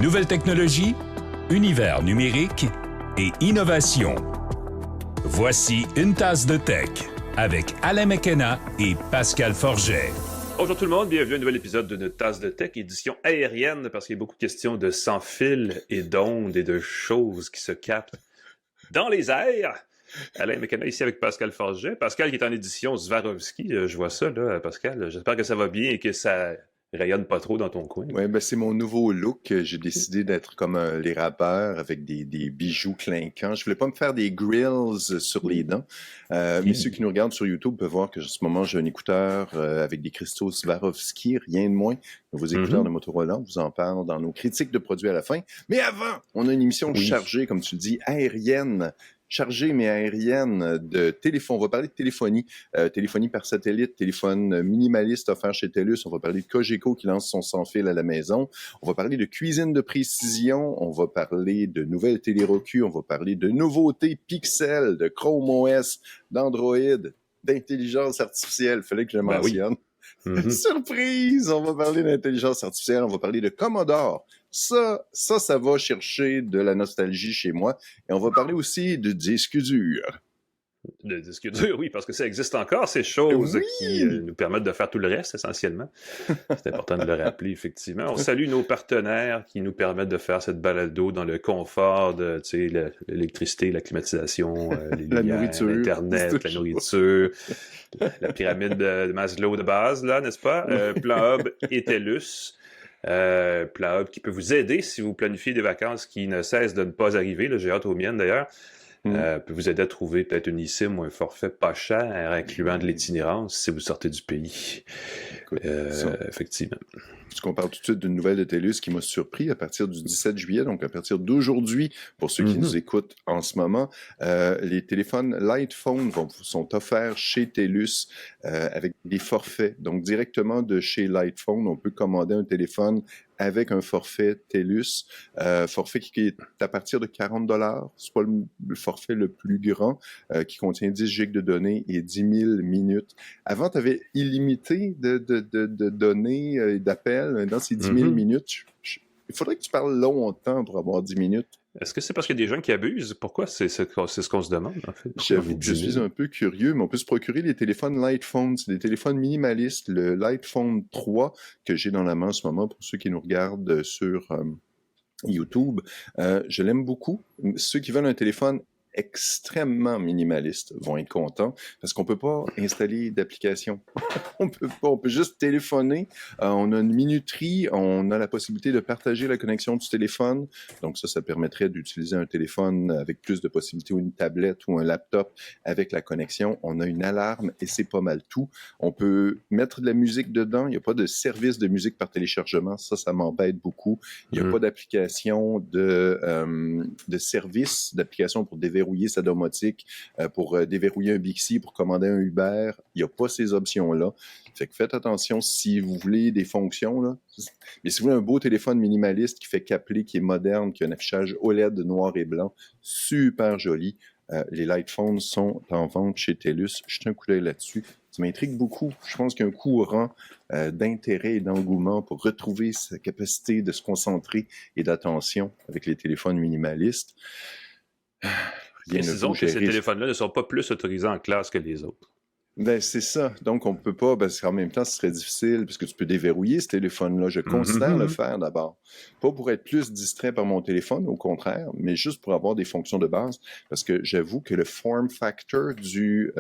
Nouvelles technologies, univers numérique et innovation. Voici une tasse de tech avec Alain McKenna et Pascal Forget. Bonjour tout le monde, bienvenue à un nouvel épisode d'une tasse de tech, édition aérienne, parce qu'il y a beaucoup de questions de sans-fil et d'ondes et de choses qui se captent dans les airs. Alain McKenna ici avec Pascal Forget. Pascal qui est en édition Swarovski, je vois ça là, Pascal. J'espère que ça va bien et que ça rayonne pas trop dans ton coin. Oui, ben c'est mon nouveau look. J'ai décidé d'être comme les rappeurs avec des bijoux clinquants. Je voulais pas me faire des grills sur les dents. Mais ceux qui nous regardent sur YouTube peuvent voir que en ce moment, j'ai un écouteur avec des cristaux Swarovski, rien de moins. Vos écouteurs de Motorola, on vous en parle dans nos critiques de produits à la fin. Mais avant, on a une émission chargée, comme tu le dis, aérienne. Chargée mais aérienne de téléphone. On va parler de téléphonie, téléphonie par satellite, téléphone minimaliste offert chez TELUS. On va parler de Cogeco qui lance son sans-fil à la maison. On va parler de cuisine de précision. On va parler de nouvelles télé-recus. On va parler de nouveautés Pixel, de Chrome OS, d'Android, d'intelligence artificielle. Fallait que je le mentionne. Surprise! On va parler d'intelligence artificielle. On va parler de Commodore. Ça va chercher de la nostalgie chez moi. Et on va parler aussi de disques durs. Le disque dur, oui, parce que ça existe encore, ces choses qui nous permettent de faire tout le reste, essentiellement. C'est important de le rappeler, effectivement. On salue nos partenaires qui nous permettent de faire cette balado dans le confort de, tu sais, l'électricité, la climatisation, les lumières, l'Internet, la nourriture, la pyramide de Maslow de base, là, n'est-ce pas? Plan Hub et TELUS. Plan Hub qui peut vous aider si vous planifiez des vacances qui ne cessent de ne pas arriver. Là, j'ai hâte aux miennes, d'ailleurs. Peut vous aider à trouver peut-être une eSIM ou un forfait pas cher, incluant de l'itinérance si vous sortez du pays. Écoute, effectivement. Puisqu'on parle tout de suite d'une nouvelle de TELUS qui m'a surpris à partir du 17 juillet, donc à partir d'aujourd'hui, pour ceux qui nous écoutent en ce moment, les téléphones Light Phone sont offerts chez TELUS avec des forfaits. Donc directement de chez Light Phone, on peut commander un téléphone avec un forfait TELUS, forfait qui est à partir de 40$. C'est pas le forfait le plus grand, qui contient 10 gigs de données et 10 000 minutes. Avant, tu avais illimité de données et d'appels. Dans ces 10 000 minutes, il faudrait que tu parles longtemps pour avoir 10 minutes. Est-ce que c'est parce qu'il y a des gens qui abusent? Pourquoi? C'est ce qu'on se demande, en fait. Je suis un peu curieux, mais on peut se procurer les téléphones Light Phone. C'est des téléphones minimalistes. Le Light Phone 3 que j'ai dans la main en ce moment, pour ceux qui nous regardent sur YouTube, je l'aime beaucoup. Ceux qui veulent un téléphone extrêmement minimaliste vont être contents parce qu'on peut pas installer d'application. On peut juste téléphoner. On a une minuterie, on a la possibilité de partager la connexion du téléphone. Donc ça permettrait d'utiliser un téléphone avec plus de possibilités ou une tablette ou un laptop avec la connexion. On a une alarme et c'est pas mal tout. On peut mettre de la musique dedans. Il n'y a pas de service de musique par téléchargement. Ça m'embête beaucoup. Il n'y a pas d'application de service, d'application pour déverrouiller sa domotique, pour déverrouiller un Bixi, pour commander un Uber. Il n'y a pas ces options-là. Fait que faites attention si vous voulez des fonctions, là. Mais si vous voulez un beau téléphone minimaliste qui fait câbler, qui est moderne, qui a un affichage OLED noir et blanc, super joli, les Light Phones sont en vente chez TELUS. Jetez un coup d'œil là-dessus. Ça m'intrigue beaucoup. Je pense qu'il y a un courant d'intérêt et d'engouement pour retrouver sa capacité de se concentrer et d'attention avec les téléphones minimalistes. Précisons que ces téléphones-là ne sont pas plus autorisés en classe que les autres. Ben, c'est ça. Donc, on peut pas, parce qu'en même temps, ce serait difficile, puisque tu peux déverrouiller ce téléphone-là. Je considère le faire d'abord. Pas pour être plus distrait par mon téléphone, au contraire, mais juste pour avoir des fonctions de base, parce que j'avoue que le form factor du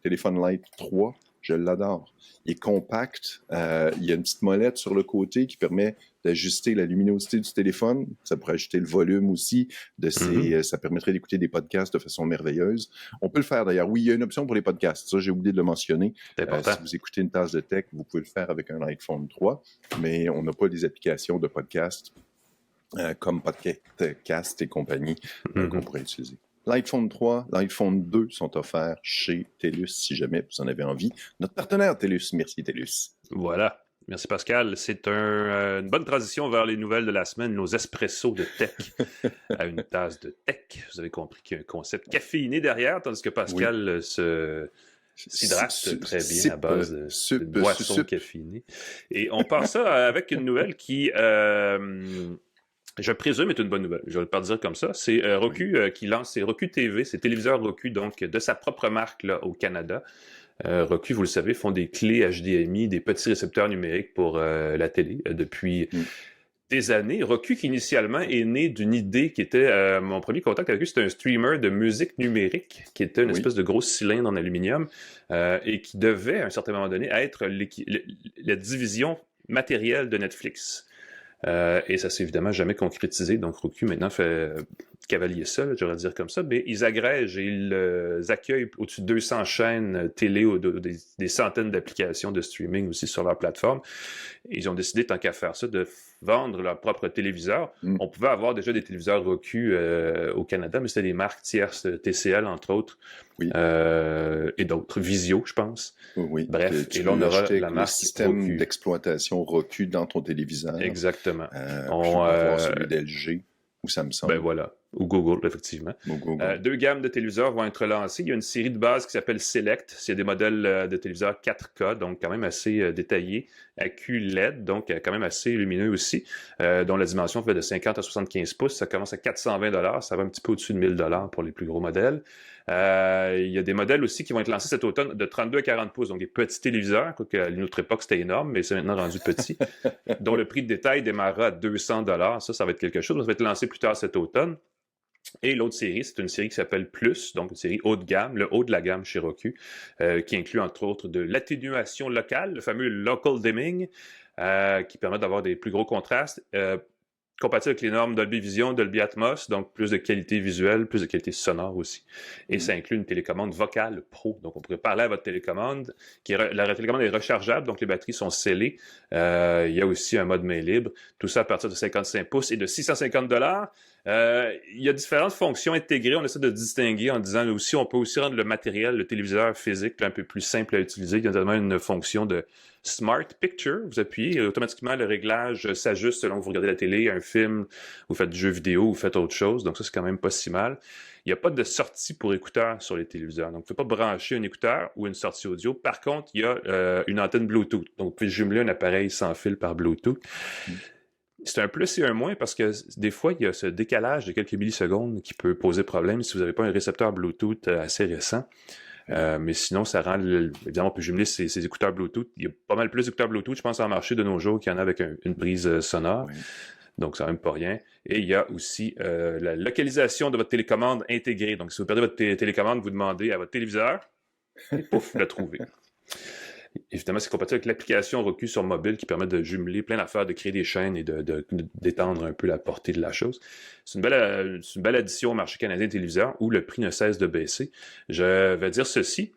téléphone Light 3, je l'adore. Il est compact, il y a une petite molette sur le côté qui permet d'ajuster la luminosité du téléphone. Ça pourrait ajuster le volume aussi. Ça permettrait d'écouter des podcasts de façon merveilleuse. On peut le faire d'ailleurs. Oui, il y a une option pour les podcasts. Ça, j'ai oublié de le mentionner. Si vous écoutez une tasse de tech, vous pouvez le faire avec un iPhone 3, mais on n'a pas des applications de podcast comme Podcast et compagnie qu'on pourrait utiliser. L'iPhone 3, l'iPhone 2 sont offerts chez TELUS si jamais vous en avez envie. Notre partenaire TELUS, merci TELUS. Voilà. Merci Pascal. C'est une bonne transition vers les nouvelles de la semaine, nos espressos de tech à une tasse de tech. Vous avez compris qu'il y a un concept caféiné derrière, tandis que Pascal s'hydrate très bien à base de boissons caféinées. Et on part ça avec une nouvelle qui je présume est une bonne nouvelle, je vais pas le dire comme ça. C'est Roku qui lance ses Roku TV, ses téléviseurs Roku, donc de sa propre marque là, au Canada. Roku, vous le savez, font des clés HDMI, des petits récepteurs numériques pour la télé depuis des années. Roku, qui initialement est né d'une idée qui était, mon premier contact avec lui, c'était un streamer de musique numérique, qui était une espèce de gros cylindre en aluminium, et qui devait, à un certain moment donné, être la division matérielle de Netflix. Et ça s'est évidemment jamais concrétisé. Donc, Roku, maintenant, fait cavalier seul, j'aurais dire comme ça. Mais ils agrègent et ils accueillent au-dessus de 200 chaînes télé ou des centaines d'applications de streaming aussi sur leur plateforme. Et ils ont décidé, tant qu'à faire ça, de vendre leur propre téléviseur. On pouvait avoir déjà des téléviseurs Roku au Canada, mais c'était des marques tierces, TCL, entre autres, et d'autres. Visio, je pense. Oui. Bref, et là, on aura la marque le système Roku d'exploitation Roku dans ton téléviseur. Exactement. On va avoir celui d'LG ou Samsung. Ben voilà. Ou Google, effectivement. Deux gammes de téléviseurs vont être lancées. Il y a une série de base qui s'appelle Select. C'est des modèles de téléviseurs 4K, donc quand même assez détaillés, à QLED, donc quand même assez lumineux aussi, dont la dimension fait de 50 à 75 pouces. Ça commence à 420 $. Ça va un petit peu au-dessus de 1000 $ pour les plus gros modèles. Il y a des modèles aussi qui vont être lancés cet automne de 32 à 40 pouces, donc des petits téléviseurs, quoique à une autre époque c'était énorme, mais c'est maintenant rendu petit, dont le prix de détail démarrera à 200 $. Ça va être quelque chose. Ça va être lancé plus tard cet automne. Et l'autre série, c'est une série qui s'appelle Plus, donc une série haut de gamme, le haut de la gamme chez Roku, qui inclut entre autres de l'atténuation locale, le fameux local dimming, qui permet d'avoir des plus gros contrastes, compatible avec les normes Dolby Vision, Dolby Atmos, donc plus de qualité visuelle, plus de qualité sonore aussi. Et ça inclut une télécommande vocale pro. Donc, on pourrait parler à votre télécommande. La télécommande est rechargeable, donc les batteries sont scellées. Il y a aussi un mode main libre. Tout ça à partir de 55 pouces et de 650 $. Il y a différentes fonctions intégrées. On essaie de distinguer en disant aussi, on peut aussi rendre le matériel, le téléviseur physique, un peu plus simple à utiliser. Il y a notamment une fonction de Smart Picture. Vous appuyez et automatiquement le réglage s'ajuste selon que vous regardez la télé, un film, vous faites du jeu vidéo, vous faites autre chose. Donc ça, c'est quand même pas si mal. Il n'y a pas de sortie pour écouteurs sur les téléviseurs. Donc, vous ne pouvez pas brancher un écouteur ou une sortie audio. Par contre, il y a une antenne Bluetooth. Donc, vous pouvez jumeler un appareil sans fil par Bluetooth. C'est un plus et un moins parce que des fois, il y a ce décalage de quelques millisecondes qui peut poser problème si vous n'avez pas un récepteur Bluetooth assez récent. Mais sinon, ça rend... Évidemment, on peut jumeler ces écouteurs Bluetooth. Il y a pas mal plus d'écouteurs Bluetooth, je pense, en marché de nos jours qu'il y en a avec une prise sonore. Oui. Donc, c'est même pas rien. Et il y a aussi la localisation de votre télécommande intégrée. Donc, si vous perdez votre télécommande, vous demandez à votre téléviseur, et pouf, vous la trouvez. Évidemment, c'est compatible avec l'application Roku sur mobile qui permet de jumeler plein d'affaires, de créer des chaînes et d'étendre un peu la portée de la chose. C'est une belle addition au marché canadien des téléviseurs où le prix ne cesse de baisser. Je vais dire ceci.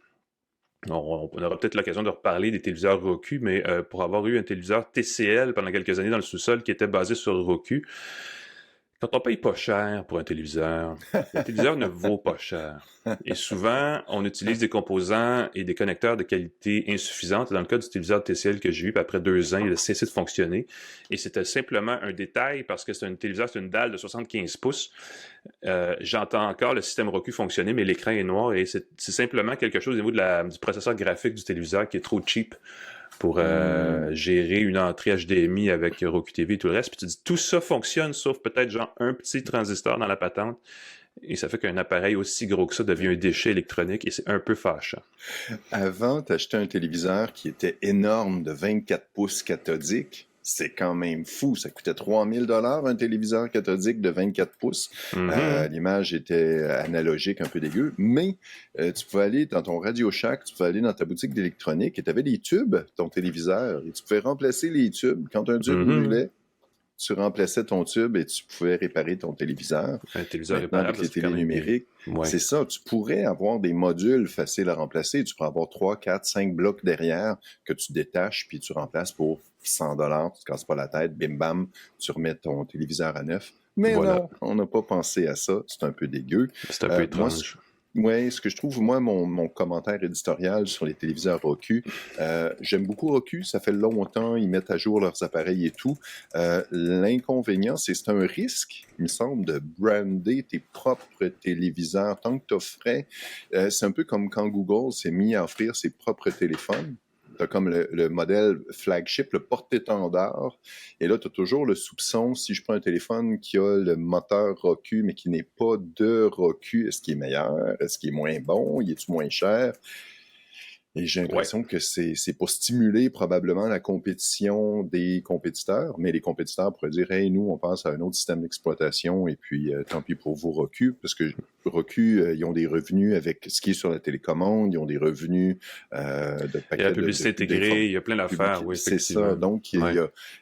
On aura peut-être l'occasion de reparler des téléviseurs Roku, mais pour avoir eu un téléviseur TCL pendant quelques années dans le sous-sol qui était basé sur Roku, quand on paye pas cher pour un téléviseur, le téléviseur ne vaut pas cher. Et souvent, on utilise des composants et des connecteurs de qualité insuffisante. Dans le cas du téléviseur TCL que j'ai eu, puis après 2 ans, il a cessé de fonctionner. Et c'était simplement un détail parce que c'est un téléviseur, c'est une dalle de 75 pouces. J'entends encore le système Roku fonctionner, mais l'écran est noir et c'est simplement quelque chose au niveau du processeur graphique du téléviseur qui est trop cheap pour gérer une entrée HDMI avec Roku TV et tout le reste. Puis tu dis, tout ça fonctionne, sauf peut-être genre un petit transistor dans la patente. Et ça fait qu'un appareil aussi gros que ça devient un déchet électronique et c'est un peu fâchant. Avant, tu achetais un téléviseur qui était énorme de 24 pouces cathodique. C'est quand même fou. Ça coûtait 3000 $ un téléviseur cathodique de 24 pouces. L'image était analogique, un peu dégueu. Mais tu pouvais aller dans ton Radio Shack, tu pouvais aller dans ta boutique d'électronique et tu avais des tubes, ton téléviseur. Et tu pouvais remplacer les tubes. Quand un tube brûlait, tu remplaçais ton tube et tu pouvais réparer ton téléviseur. Un téléviseur réparable, avec les télés numériques. Ouais. C'est ça. Tu pourrais avoir des modules faciles à remplacer. Tu pourrais avoir 3, 4, 5 blocs derrière que tu détaches puis tu remplaces pour 100 $. Tu te casses pas la tête. Bim bam, tu remets ton téléviseur à neuf. Mais non, on n'a pas pensé à ça. C'est un peu dégueu. C'est un peu étrange. Oui, ce que je trouve, moi, mon commentaire éditorial sur les téléviseurs Roku, j'aime beaucoup Roku, ça fait longtemps, ils mettent à jour leurs appareils et tout. L'inconvénient, c'est un risque, il me semble, de brander tes propres téléviseurs tant que tu offrais. C'est un peu comme quand Google s'est mis à offrir ses propres téléphones. tu as comme le modèle flagship, le porte-étendard. Et là, tu as toujours le soupçon, si je prends un téléphone qui a le moteur Roku, mais qui n'est pas de Roku, est-ce qu'il est meilleur? Est-ce qu'il est moins bon? Il est-tu moins cher? Et j'ai l'impression que c'est pour stimuler probablement la compétition des compétiteurs, mais les compétiteurs pourraient dire « Hey, nous, on passe à un autre système d'exploitation et puis tant pis pour vous, Roku », parce que Roku, ils ont des revenus avec ce qui est sur la télécommande, ils ont des revenus de paquets. Il y a la publicité intégrée, il y a plein d'affaires, oui, c'est ça, donc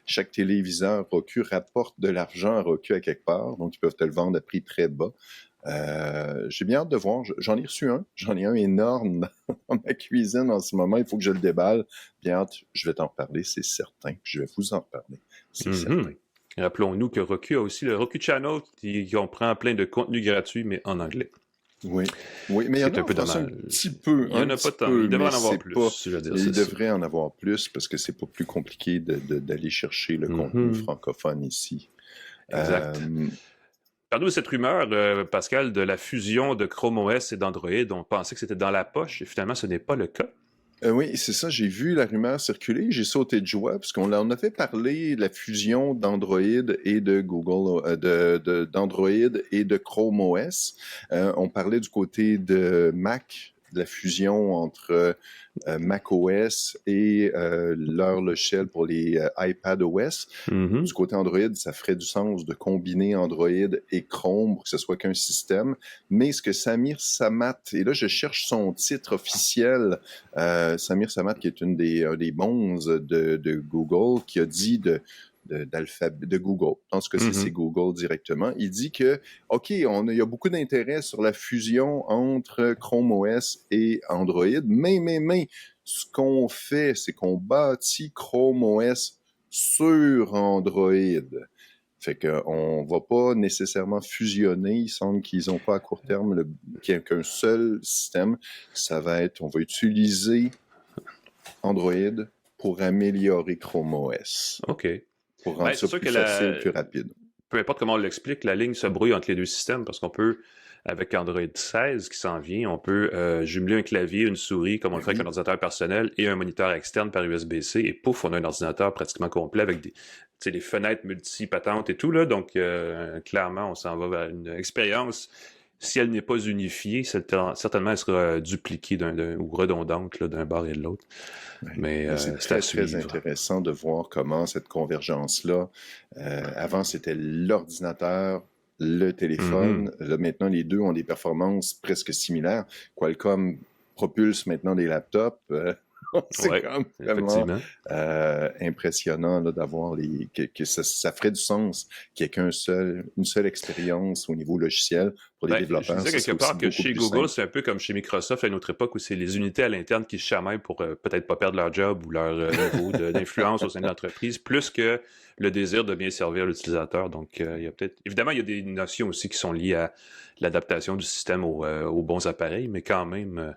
chaque téléviseur Roku rapporte de l'argent à Roku à quelque part, donc ils peuvent te le vendre à prix très bas. J'ai bien hâte de voir. J'en ai reçu un. J'en ai un énorme dans ma cuisine en ce moment. Il faut que je le déballe. Bien hâte, je vais t'en reparler, c'est certain. Je vais vous en reparler, c'est certain. Rappelons-nous que Roku a aussi le Roku Channel qui comprend plein de contenus gratuits, mais en anglais. Oui, mais il y en a un petit peu. Il n'y en a pas tant. Il devrait en avoir plus. Il devrait en avoir plus parce que c'est pas plus compliqué d'aller chercher le contenu francophone ici. Exact. Parle-nous de cette rumeur, Pascal, de la fusion de Chrome OS et d'Android. On pensait que c'était dans la poche et finalement, ce n'est pas le cas. Oui, c'est ça. J'ai vu la rumeur circuler. J'ai sauté de joie parce qu'on en avait parlé de la fusion d'Android et de Google, d'Android et de Chrome OS. On parlait du côté de Mac, de la fusion entre macOS et leur logiciel pour les iPadOS. Du côté Android, ça ferait du sens de combiner Android et Chrome pour que ce soit qu'un système. Mais ce que Samir Samat, et là je cherche son titre officiel, Samir Samat qui est une des bonzes de Google, qui a dit de Google. Je pense que c'est Google directement. Il dit que, OK, il y a beaucoup d'intérêt sur la fusion entre Chrome OS et Android, mais, ce qu'on fait, c'est qu'on bâtit Chrome OS sur Android. Fait qu'on va pas nécessairement fusionner. Il semble qu'ils n'ont pas à court terme qu'un seul système. Ça va être, on va utiliser Android pour améliorer Chrome OS. OK. Pour rendre ça plus facile, plus rapide. Peu importe comment on l'explique, la ligne se brouille entre les deux systèmes parce qu'on peut, avec Android 16 qui s'en vient, on peut jumeler un clavier, une souris, comme on le fait avec un ordinateur personnel, et un moniteur externe par USB-C, et pouf, on a un ordinateur pratiquement complet avec des fenêtres multi-patentes et tout, là. Donc, clairement, on s'en va vers une expérience. Si elle n'est pas unifiée, certainement elle sera dupliquée ou redondante là, d'un bord et de l'autre. Mais c'est très intéressant de voir comment cette convergence-là, avant c'était l'ordinateur, le téléphone, là maintenant les deux ont des performances presque similaires. Qualcomm propulse maintenant des laptops. C'est quand même vraiment impressionnant là, d'avoir que ça ferait du sens qu'il n'y ait une seule expérience au niveau logiciel pour les développeurs. Je disais quelque part que chez Google, c'est un peu comme chez Microsoft à une autre époque où c'est les unités à l'interne qui se chamaillent pour peut-être pas perdre leur job ou leur niveau d'influence au sein de l'entreprise, plus que le désir de bien servir l'utilisateur. Donc, il y a évidemment, il y a des notions aussi qui sont liées à l'adaptation du système aux bons appareils, mais quand même...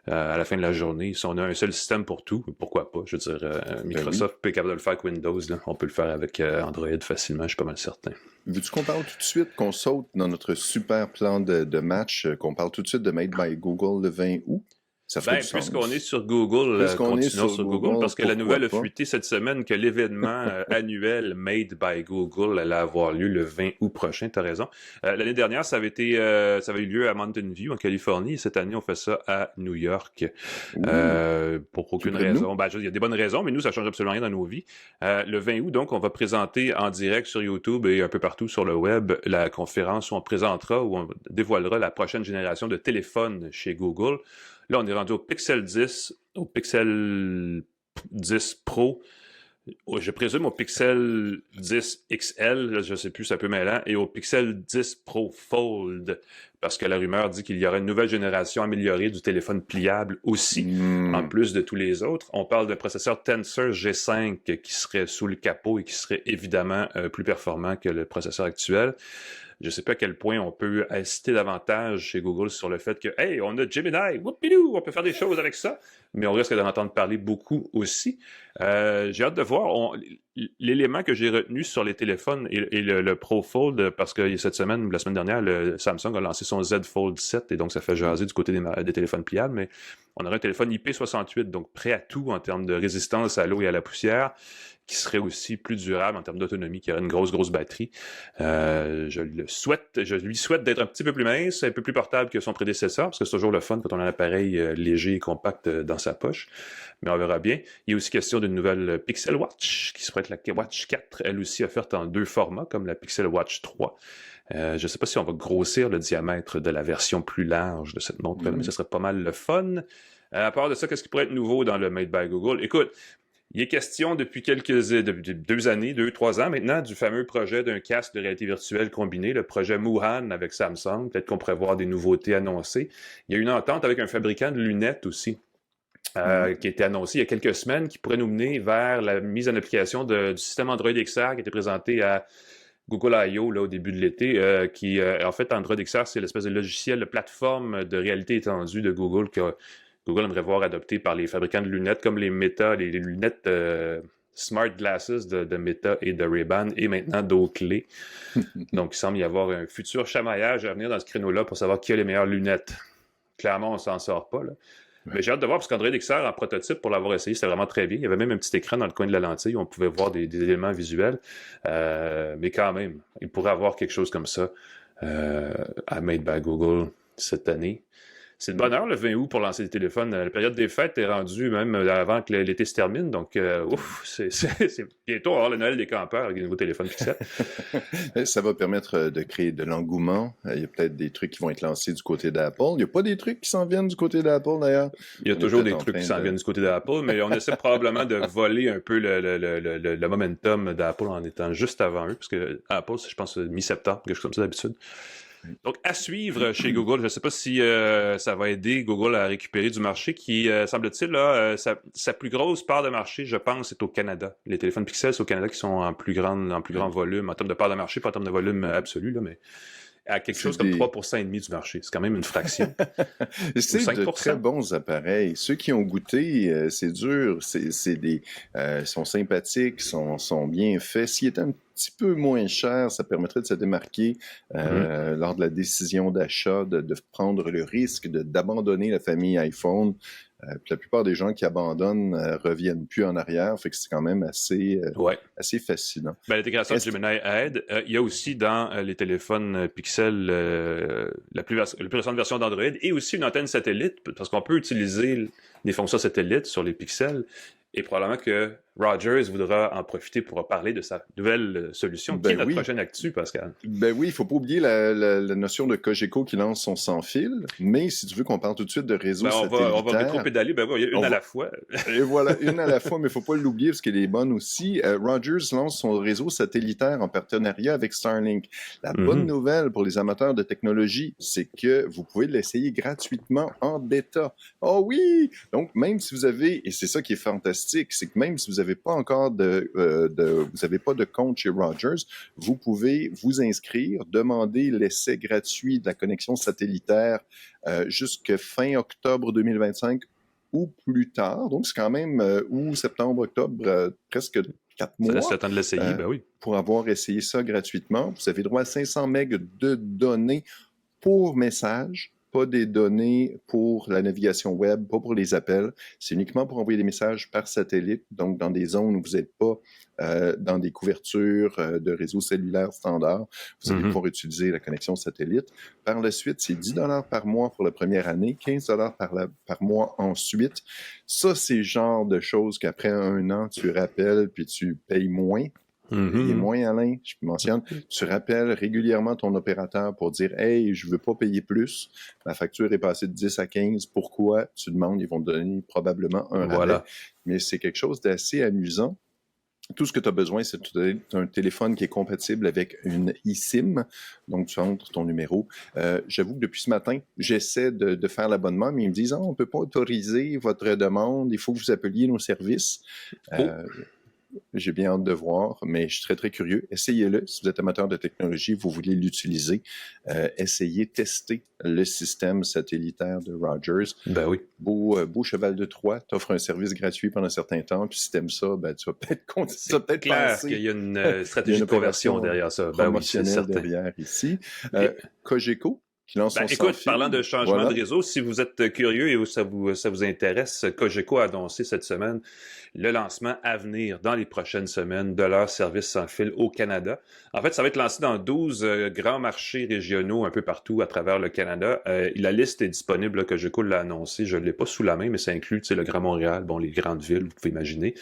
à la fin de la journée, si on a un seul système pour tout, pourquoi pas? Je veux dire, Microsoft peut être capable de le faire avec Windows. Là. On peut le faire avec Android facilement, je suis pas mal certain. Veux-tu qu'on parle tout de suite, qu'on saute dans notre super plan de match, qu'on parle tout de suite de Made by Google le 20 août? Puisqu'on est sur Google, continuons sur Google, parce que la nouvelle a fuité cette semaine que l'événement annuel Made by Google allait avoir lieu le 20 août prochain, t'as raison. L'année dernière, ça avait eu lieu à Mountain View, en Californie, et cette année, on fait ça à New York. Pour aucune raison. Il y a des bonnes raisons, mais nous, ça change absolument rien dans nos vies. Le 20 août, donc, on va présenter en direct sur YouTube et un peu partout sur le web la conférence où on dévoilera la prochaine génération de téléphones chez Google. Là, on est rendu au Pixel 10, au Pixel 10 Pro, je présume au Pixel 10 XL, je ne sais plus, c'est un peu mêlant, et au Pixel 10 Pro Fold, parce que la rumeur dit qu'il y aura une nouvelle génération améliorée du téléphone pliable aussi, en plus de tous les autres. On parle d'un processeur Tensor G5 qui serait sous le capot et qui serait évidemment plus performant que le processeur actuel. Je ne sais pas à quel point on peut inciter davantage chez Google sur le fait que, hey, on a Gemini, whoopidou, on peut faire des choses avec ça, mais on risque d'en entendre parler beaucoup aussi. J'ai hâte de voir. L'élément que j'ai retenu sur les téléphones et le Pro Fold, parce que cette semaine, la semaine dernière, le Samsung a lancé son Z Fold 7, et donc ça fait jaser du côté des téléphones pliables, mais on aurait un téléphone IP68, donc prêt à tout en termes de résistance à l'eau et à la poussière, qui serait aussi plus durable en termes d'autonomie, qui aurait une grosse batterie. Je lui souhaite d'être un petit peu plus mince, un peu plus portable que son prédécesseur, parce que c'est toujours le fun quand on a un appareil léger et compact dans sa poche. Mais on verra bien. Il y a aussi question d'une nouvelle Pixel Watch, qui serait la Watch 4, elle aussi offerte en 2 formats, comme la Pixel Watch 3. Je ne sais pas si on va grossir le diamètre de la version plus large de cette montre, mais ce serait pas mal le fun. À part de ça, qu'est-ce qui pourrait être nouveau dans le Made by Google? Écoute, il est question depuis 2 années, 2-3 ans maintenant, du fameux projet d'un casque de réalité virtuelle combiné, le projet Muhan avec Samsung. Peut-être qu'on pourrait voir des nouveautés annoncées. Il y a une entente avec un fabricant de lunettes aussi, qui a été annoncé il y a quelques semaines, qui pourrait nous mener vers la mise en application du système Android XR qui a été présenté à Google I.O. là, au début de l'été, en fait, Android XR, c'est l'espèce de logiciel, de plateforme de réalité étendue de Google que Google aimerait voir adopté par les fabricants de lunettes, comme les Meta, les lunettes Smart Glasses de Meta et de Ray-Ban, et maintenant d'Oakley. Donc, il semble y avoir un futur chamaillage à venir dans ce créneau-là pour savoir qui a les meilleures lunettes. Clairement, on ne s'en sort pas, là. Mais j'ai hâte de voir, parce qu'Android XR, en prototype, pour l'avoir essayé, c'était vraiment très bien. Il y avait même un petit écran dans le coin de la lentille où on pouvait voir des éléments visuels. Mais quand même, il pourrait avoir quelque chose comme ça à Made by Google cette année. C'est de bonne heure, le 20 août, pour lancer des téléphones. La période des fêtes est rendue même avant que l'été se termine. Donc, c'est bientôt, on va avoir le Noël des campeurs avec des nouveaux téléphones Pixel. Ça va permettre de créer de l'engouement. Il y a peut-être des trucs qui vont être lancés du côté d'Apple. Il n'y a pas des trucs qui s'en viennent du côté d'Apple, d'ailleurs. Il y a toujours des trucs qui s'en viennent du côté d'Apple, mais on essaie probablement de voler un peu le momentum d'Apple en étant juste avant eux, parce que Apple, c'est, je pense, mi-septembre, quelque chose comme ça d'habitude. Donc, à suivre chez Google. Je ne sais pas si ça va aider Google à récupérer du marché qui, semble-t-il, là, sa plus grosse part de marché, je pense, est au Canada. Les téléphones Pixel, c'est au Canada qui sont en plus grand volume, en termes de part de marché, pas en termes de volume absolu, là, mais à quelque chose comme 3,5% du marché. C'est quand même une fraction. C'est 5%. De très bons appareils. Ceux qui ont goûté, c'est dur, sont sympathiques, sont bien faits. S'ils étaient un petit peu moins cher, ça permettrait de se démarquer lors de la décision d'achat, de prendre le risque d'abandonner la famille iPhone. Puis la plupart des gens qui abandonnent reviennent plus en arrière, fait que c'est quand même assez fascinant. Ben, l'intégration de Gemini aide. Il y a aussi dans les téléphones Pixel la plus récente version d'Android et aussi une antenne satellite, parce qu'on peut utiliser des fonctions satellites sur les Pixels. Et probablement que Rogers voudra en profiter pour parler de sa nouvelle solution. Qui est notre prochaine actu, Pascal? Ben oui, il ne faut pas oublier la notion de Cogeco qui lance son sans-fil. Mais si tu veux qu'on parle tout de suite de réseau satellitaire... On va rétro-pédaler. Ben oui, une à la fois. Et voilà, une à la fois, mais il ne faut pas l'oublier parce qu'elle est bonne aussi. Rogers lance son réseau satellitaire en partenariat avec Starlink. La bonne nouvelle pour les amateurs de technologie, c'est que vous pouvez l'essayer gratuitement en bêta. Oh oui! Donc, même si vous avez... Et c'est ça qui est fantastique, c'est que même si vous n'avez pas encore vous n'avez pas de compte chez Rogers, vous pouvez vous inscrire, demander l'essai gratuit de la connexion satellitaire jusqu'à fin octobre 2025 ou plus tard. Donc, c'est quand même août, septembre, octobre, presque 4 mois. Ça laisse le temps de l'essayer, ben oui. Pour avoir essayé ça gratuitement. Vous avez droit à 500 MB de données pour message. Pas des données pour la navigation web, pas pour les appels. C'est uniquement pour envoyer des messages par satellite, donc dans des zones où vous n'êtes pas dans des couvertures de réseaux cellulaires standards. Vous allez pouvoir utiliser la connexion satellite. Par la suite, c'est 10 $ par mois pour la première année, 15 $ par mois ensuite. Ça, c'est le genre de choses qu'après 1 an, tu rappelles puis tu payes moins. Il est moins, Alain, je mentionne. Tu rappelles régulièrement ton opérateur pour dire « Hey, je veux pas payer plus. Ma facture est passée de 10 à 15. Pourquoi? » Tu demandes, ils vont te donner probablement un rabais. Mais c'est quelque chose d'assez amusant. Tout ce que tu as besoin, c'est un téléphone qui est compatible avec une eSIM. Donc, tu entres ton numéro. J'avoue que depuis ce matin, j'essaie de faire l'abonnement, mais ils me disent « on ne peut pas autoriser votre demande. Il faut que vous appeliez nos services. J'ai bien hâte de voir, mais je suis très, très curieux. Essayez-le. Si vous êtes amateur de technologie, vous voulez l'utiliser, essayez, testez le système satellitaire de Rogers. Ben oui. Beau cheval de Troie, t'offre un service gratuit pendant un certain temps, puis si t'aimes ça, ben, tu vas peut-être clair penser qu'il y a une stratégie de conversion derrière ça. Ben oui, c'est certain. Derrière ici. Cogeco, qui lance son écoute, sans-fil. parlant de changement de réseau, si vous êtes curieux et ça vous intéresse, Cogeco a annoncé cette semaine le lancement à venir dans les prochaines semaines de leur service sans fil au Canada. En fait, ça va être lancé dans 12 grands marchés régionaux un peu partout à travers le Canada. La liste est disponible, là, Cogeco l'a annoncé. Je ne l'ai pas sous la main, mais ça inclut le Grand Montréal, bon, les grandes villes, vous pouvez imaginer.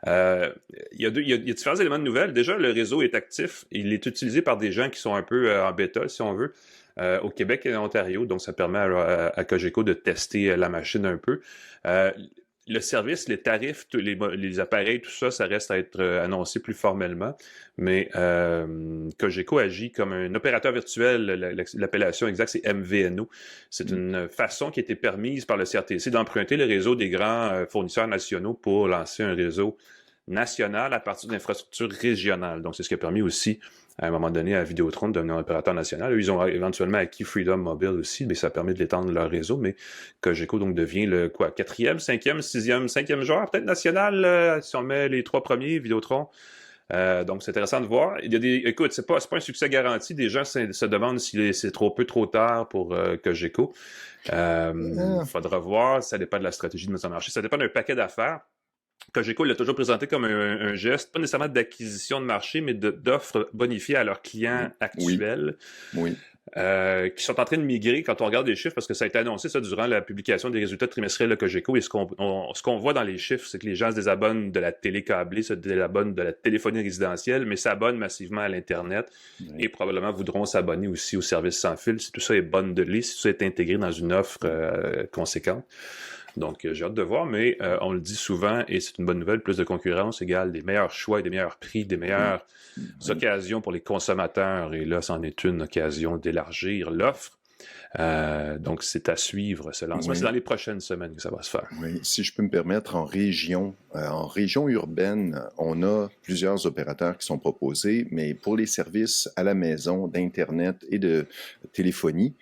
Il y a différents éléments de nouvelles. Déjà, le réseau est actif. Il est utilisé par des gens qui sont un peu en bêta, si on veut. Au Québec et en Ontario, donc ça permet à Cogeco de tester la machine un peu. Le service, les tarifs, les appareils, tout ça, ça reste à être annoncé plus formellement, mais Cogeco agit comme un opérateur virtuel, l'appellation exacte c'est MVNO. C'est une façon qui a été permise par le CRTC d'emprunter le réseau des grands fournisseurs nationaux pour lancer un réseau national à partir d'infrastructures régionales. Donc c'est ce qui a permis aussi à un moment donné à Vidéotron de devenir un opérateur national. Eux, ils ont éventuellement acquis Freedom Mobile aussi, mais ça permet de l'étendre leur réseau. Mais Cogeco donc devient le 4e, 5e, 6e, 5e joueur, peut-être national, si on met les 3 premiers, Vidéotron. Donc c'est intéressant de voir. Écoute, c'est pas un succès garanti. Des gens se demandent si c'est trop peu, trop tard pour Cogeco. Faudra voir. Ça dépend de la stratégie de mise en marché. Ça dépend d'un paquet d'affaires. Cogeco l'a toujours présenté comme un geste, pas nécessairement d'acquisition de marché, mais d'offres bonifiées à leurs clients actuels. Oui. Qui sont en train de migrer quand on regarde les chiffres, parce que ça a été annoncé ça durant la publication des résultats trimestriels de Cogeco, et ce qu'on voit dans les chiffres, c'est que les gens se désabonnent de la télé câblée, se désabonnent de la téléphonie résidentielle, mais s'abonnent massivement à l'Internet, et probablement voudront s'abonner aussi au service sans fil, si tout ça est bundlé, si tout ça est intégré dans une offre conséquente. Donc, j'ai hâte de voir, mais on le dit souvent, et c'est une bonne nouvelle, plus de concurrence égale des meilleurs choix, des meilleurs prix, des meilleures occasions pour les consommateurs. Et là, c'en est une occasion d'élargir l'offre. Donc, c'est à suivre ce lancement. C'est dans les prochaines semaines que ça va se faire. Oui, si je peux me permettre, en région urbaine, on a plusieurs opérateurs qui sont proposés, mais pour les services à la maison d'Internet et de téléphonie,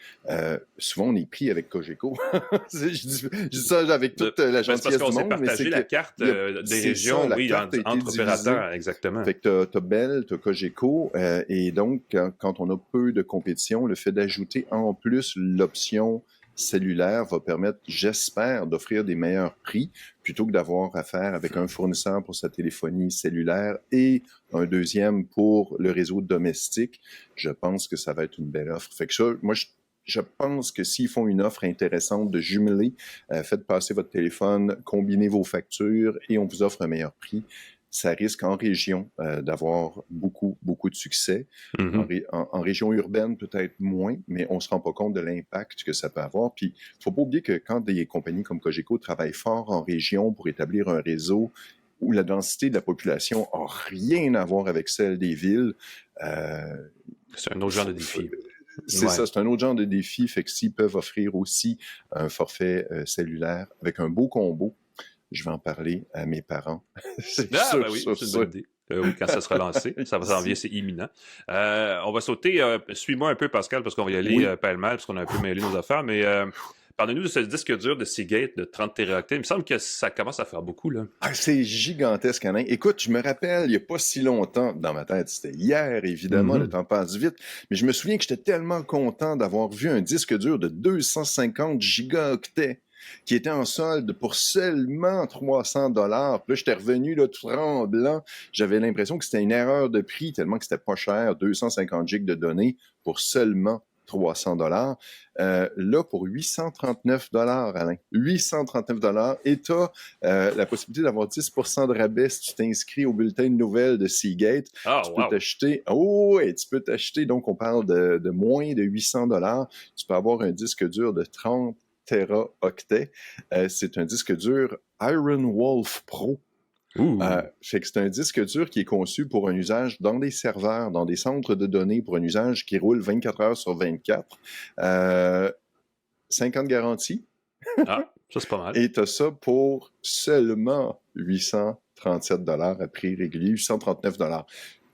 souvent on est pris avec Cogeco. je dis ça avec toute la gentillesse parce qu'on du monde, s'est partagé la carte des régions, entre opérateurs, exactement. Fait que t'as Bell, t'as Cogeco, et donc, quand on a peu de compétition, le fait d'ajouter en plus l'option cellulaire va permettre, j'espère, d'offrir des meilleurs prix plutôt que d'avoir affaire avec un fournisseur pour sa téléphonie cellulaire et un deuxième pour le réseau domestique. Je pense que ça va être une belle offre. Fait que ça, moi, je pense que s'ils font une offre intéressante de jumeler, faites passer votre téléphone, combinez vos factures et on vous offre un meilleur prix. Ça risque en région d'avoir beaucoup de succès. En région urbaine, peut-être moins, mais on ne se rend pas compte de l'impact que ça peut avoir. Puis, il ne faut pas oublier que quand des compagnies comme Cogeco travaillent fort en région pour établir un réseau où la densité de la population n'a rien à voir avec celle des villes... c'est un autre genre de défi. C'est ça, c'est un autre genre de défi. Fait que s'ils peuvent offrir aussi un forfait cellulaire avec un beau combo, je vais en parler à mes parents. C'est une bonne idée. Oui, quand ça sera lancé, ça va s'en venir, c'est imminent. On va sauter, suis-moi un peu Pascal, parce qu'on va y aller pêle-mêle, parce qu'on a un peu mêlé nos affaires, mais parlez-nous de ce disque dur de Seagate de 30 téraoctets. Il me semble que ça commence à faire beaucoup, là. Ah, c'est gigantesque, Alain. Écoute, je me rappelle, il n'y a pas si longtemps, dans ma tête, c'était hier, évidemment, le temps passe vite, mais je me souviens que j'étais tellement content d'avoir vu un disque dur de 250 gigaoctets qui était en solde pour seulement 300 $. Puis là, j'étais revenu là, tout tremblant. J'avais l'impression que c'était une erreur de prix, tellement que c'était pas cher, 250 gigs de données pour seulement 300 $. Là, pour 839 $, Alain. 839 $. Et tu as la possibilité d'avoir 10% de rabais si tu t'inscris au bulletin de nouvelles de Seagate. Tu peux t'acheter... tu peux t'acheter, donc on parle de moins de 800 $. Tu peux avoir un disque dur de 30 téraoctets. C'est un disque dur Iron Wolf Pro. Fait que c'est un disque dur qui est conçu pour un usage dans des serveurs, dans des centres de données, pour un usage qui roule 24 heures sur 24. 5 ans de garantie. Ça c'est pas mal. Et tu as ça pour seulement 839 37 à prix régulier, 839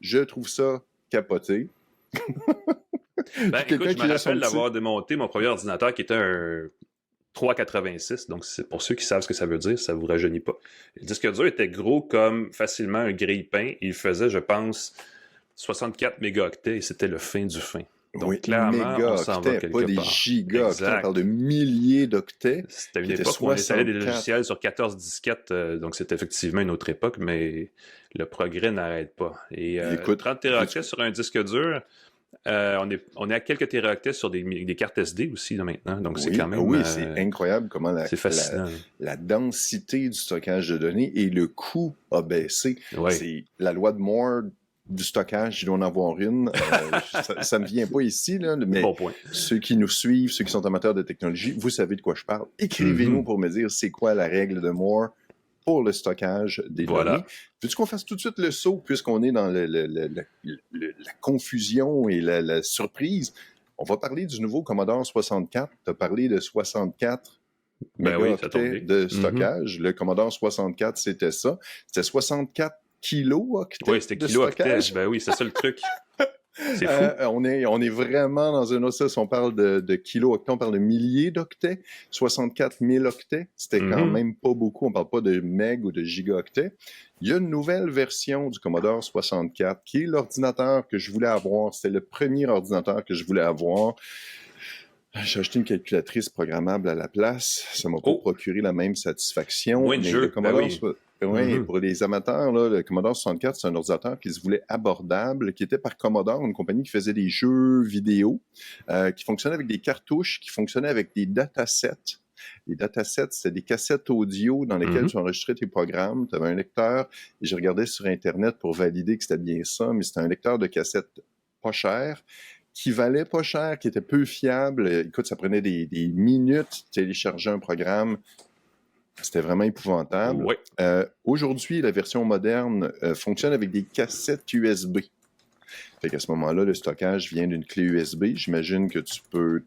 Je trouve ça capoté. Ben, écoute, je me rappelle d'avoir démonté mon premier ordinateur qui était un 386, donc c'est pour ceux qui savent ce que ça veut dire, ça vous rajeunit pas. Le disque dur était gros comme facilement un grille-pain. Il faisait, je pense, 64 mégaoctets et c'était le fin du fin. Donc, oui, clairement, on s'en va quelque pas des part. gigaoctets, on parle de milliers d'octets. C'était une époque où on installait des logiciels sur 14 disquettes, donc c'était effectivement une autre époque, mais le progrès n'arrête pas. Et écoute, 30 téraoctets sur un disque dur, on est à quelques téraoctets sur des cartes SD aussi là, maintenant, donc c'est quand même... Oui, c'est incroyable comment la densité du stockage de données et le coût a baissé. Ouais. C'est la loi de Moore du stockage, il doit en avoir une. Ça me vient pas ici, là, mais bon point. Ceux qui nous suivent, ceux qui sont amateurs de technologie, vous savez de quoi je parle. Écrivez-nous pour me dire c'est quoi la règle de Moore pour le stockage des données. Veux-tu qu'on fasse tout de suite le saut, puisqu'on est dans la confusion et la surprise? On va parler du nouveau Commodore 64. Tu as parlé de 64 mégaoctets de stockage. Le Commodore 64, c'était ça. C'était 64 kilo-octets. Oui, c'était kilo-octets. Ben oui, c'est ça le truc. C'est fou. On est vraiment dans un autre sens. On parle de kilo-octets, on parle de milliers d'octets. 64 000 octets, c'était quand même pas beaucoup. On parle pas de meg ou de gigaoctets. Il y a une nouvelle version du Commodore 64 qui est l'ordinateur que je voulais avoir. C'était le premier ordinateur que je voulais avoir. J'ai acheté une calculatrice programmable à la place. Ça m'a pas procuré la même satisfaction. Moins de jeux, pour les amateurs, là, le Commodore 64, c'est un ordinateur qui se voulait abordable, qui était par Commodore, une compagnie qui faisait des jeux vidéo, qui fonctionnait avec des cartouches, qui fonctionnait avec des datasets. Les datasets, c'était des cassettes audio dans lesquelles tu enregistrais tes programmes. Tu avais un lecteur, et je regardais sur Internet pour valider que c'était bien ça, mais c'était un lecteur de cassettes pas cher, qui valait pas cher, qui était peu fiable. Écoute, ça prenait des minutes de télécharger un programme. C'était vraiment épouvantable. Oui. Aujourd'hui, la version moderne fonctionne avec des cassettes USB. Fait qu'à ce moment-là, le stockage vient d'une clé USB. J'imagine que tu peux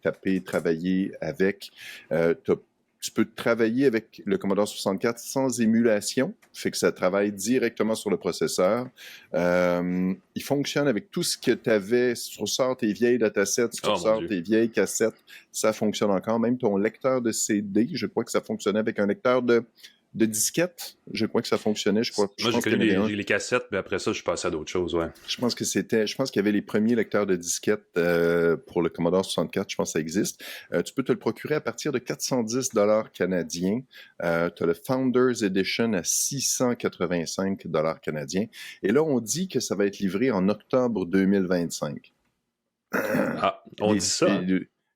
travailler avec... tu peux travailler avec le Commodore 64 sans émulation, fait que ça travaille directement sur le processeur. Il fonctionne avec tout ce que tu avais. Si tu ressors tes vieilles datasets, si tu ressors tes vieilles cassettes, ça fonctionne encore. Même ton lecteur de CD, je crois que ça fonctionnait avec un lecteur de disquette, je crois que ça fonctionnait. Moi, j'ai connu les cassettes, mais après ça, je suis passé à d'autres choses, ouais. Je pense qu'il y avait les premiers lecteurs de disquette pour le Commodore 64, je pense que ça existe. Tu peux te le procurer à partir de 410 $ canadiens. Tu as le Founders Edition à 685 $ canadiens. Et là, on dit que ça va être livré en octobre 2025. On dit ça.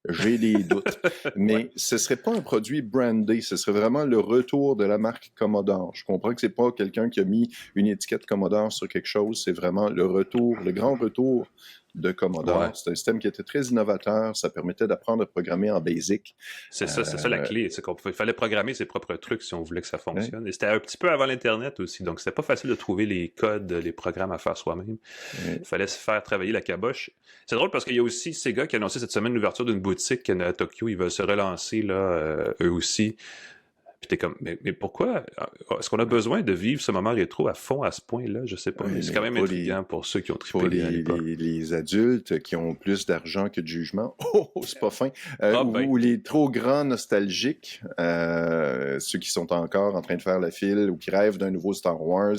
J'ai des doutes. Mais ce serait pas un produit brandé, ce serait vraiment le retour de la marque Commodore. Je comprends que c'est pas quelqu'un qui a mis une étiquette Commodore sur quelque chose, c'est vraiment le retour, le grand retour de Commodore. Ouais. C'est un système qui était très innovateur, ça permettait d'apprendre à programmer en BASIC. C'est ça la clé, c'est qu'il fallait programmer ses propres trucs si on voulait que ça fonctionne. Et c'était un petit peu avant l'Internet aussi, donc c'était pas facile de trouver les codes, les programmes à faire soi-même. Il fallait se faire travailler la caboche. C'est drôle parce qu'il y a aussi Sega qui a annoncé cette semaine l'ouverture d'une boutique à Tokyo, ils veulent se relancer là, eux aussi. Puis t'es comme, mais pourquoi? Est-ce qu'on a besoin de vivre ce moment rétro à fond à ce point-là? Je sais pas. Oui, c'est quand même intriguant pour ceux qui ont trippé. Pour les adultes qui ont plus d'argent que de jugement, c'est pas fin. Ou les trop grands nostalgiques, ceux qui sont encore en train de faire la file ou qui rêvent d'un nouveau Star Wars.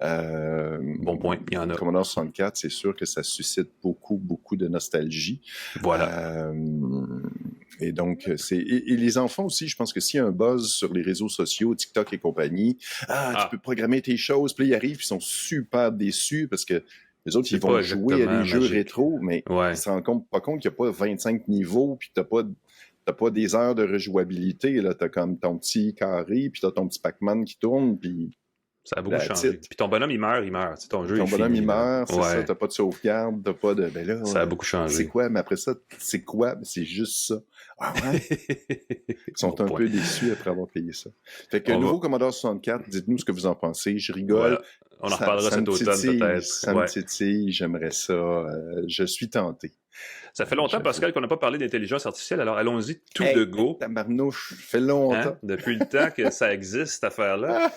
Bon point, il y en a. Commodore 64, c'est sûr que ça suscite beaucoup de nostalgie. Voilà. Et donc, et les enfants aussi, je pense que s'il y a un buzz sur les réseaux sociaux, TikTok et compagnie, tu peux programmer tes choses, puis là, ils arrivent, ils sont super déçus parce que les autres, ils vont jouer à des jeux rétro, mais ils se rendent pas compte qu'il n'y a pas 25 niveaux, puis t'as pas des heures de rejouabilité, là, t'as comme ton petit carré, puis t'as ton petit Pac-Man qui tourne, puis... Ça a beaucoup changé. Puis ton bonhomme, il meurt. Ton jeu, ton bonhomme, il meurt, c'est ça. T'as pas de sauvegarde, t'as pas de... Ben là, ça a beaucoup changé. C'est quoi? Mais après ça, c'est quoi? C'est juste ça. Ah ouais? Ils sont un peu déçus après avoir payé ça. Fait que nouveau Commodore 64, dites-nous ce que vous en pensez. Je rigole. Voilà. On en reparlera cet automne, peut-être. Ça me titille, j'aimerais ça. Je suis tenté. Ça fait longtemps, Pascal, qu'on n'a pas parlé d'intelligence artificielle, alors allons-y tout Hey, de go. tabarnouche, ça fait longtemps. Hein? Depuis le temps que ça existe, cette affaire-là.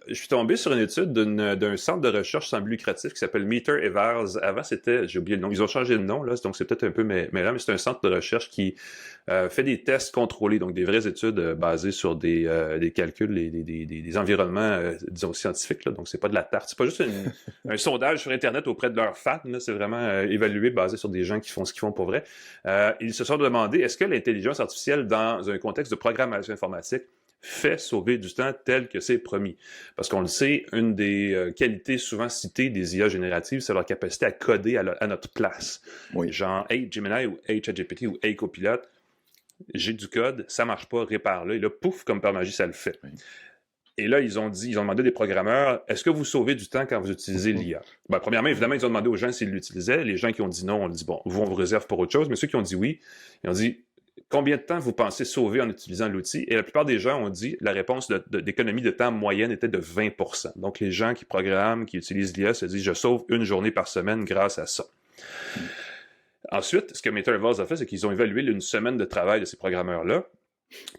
Je suis tombé sur une étude d'un centre de recherche sans but lucratif qui s'appelle Meter Evars. Avant, j'ai oublié le nom. Ils ont changé de nom, là, donc c'est peut-être un peu mêlant, mais c'est un centre de recherche qui fait des tests contrôlés, donc des vraies études basées sur des calculs, des environnements, disons, scientifiques. Là, donc, c'est pas de la tarte. C'est pas juste un sondage sur Internet auprès de leurs fans. Là, c'est vraiment évalué, basé sur des gens qui font ce qu'ils font pour vrai. Ils se sont demandé, est-ce que l'intelligence artificielle, dans un contexte de programmation informatique, fait sauver du temps tel que c'est promis? Parce qu'on le sait, une des qualités souvent citées des IA génératives, c'est leur capacité à coder à notre place. Oui. Genre, hey Gemini ou hey ChatGPT ou hey Copilot, j'ai du code, ça marche pas, répare-le. Et là, pouf, comme par magie, ça le fait. Oui. Et là, ils ont demandé des programmeurs, est-ce que vous sauvez du temps quand vous utilisez l'IA? Ben, premièrement, évidemment, ils ont demandé aux gens s'ils l'utilisaient. Les gens qui ont dit non, on dit, bon, on vous réserve pour autre chose. Mais ceux qui ont dit oui, ils ont dit, combien de temps vous pensez sauver en utilisant l'outil? Et la plupart des gens ont dit, la réponse d'économie de temps moyenne était de 20%. Donc, les gens qui programment, qui utilisent l'IA se disent, je sauve une journée par semaine grâce à ça. Ensuite, ce que Metaverse a fait, c'est qu'ils ont évalué une semaine de travail de ces programmeurs-là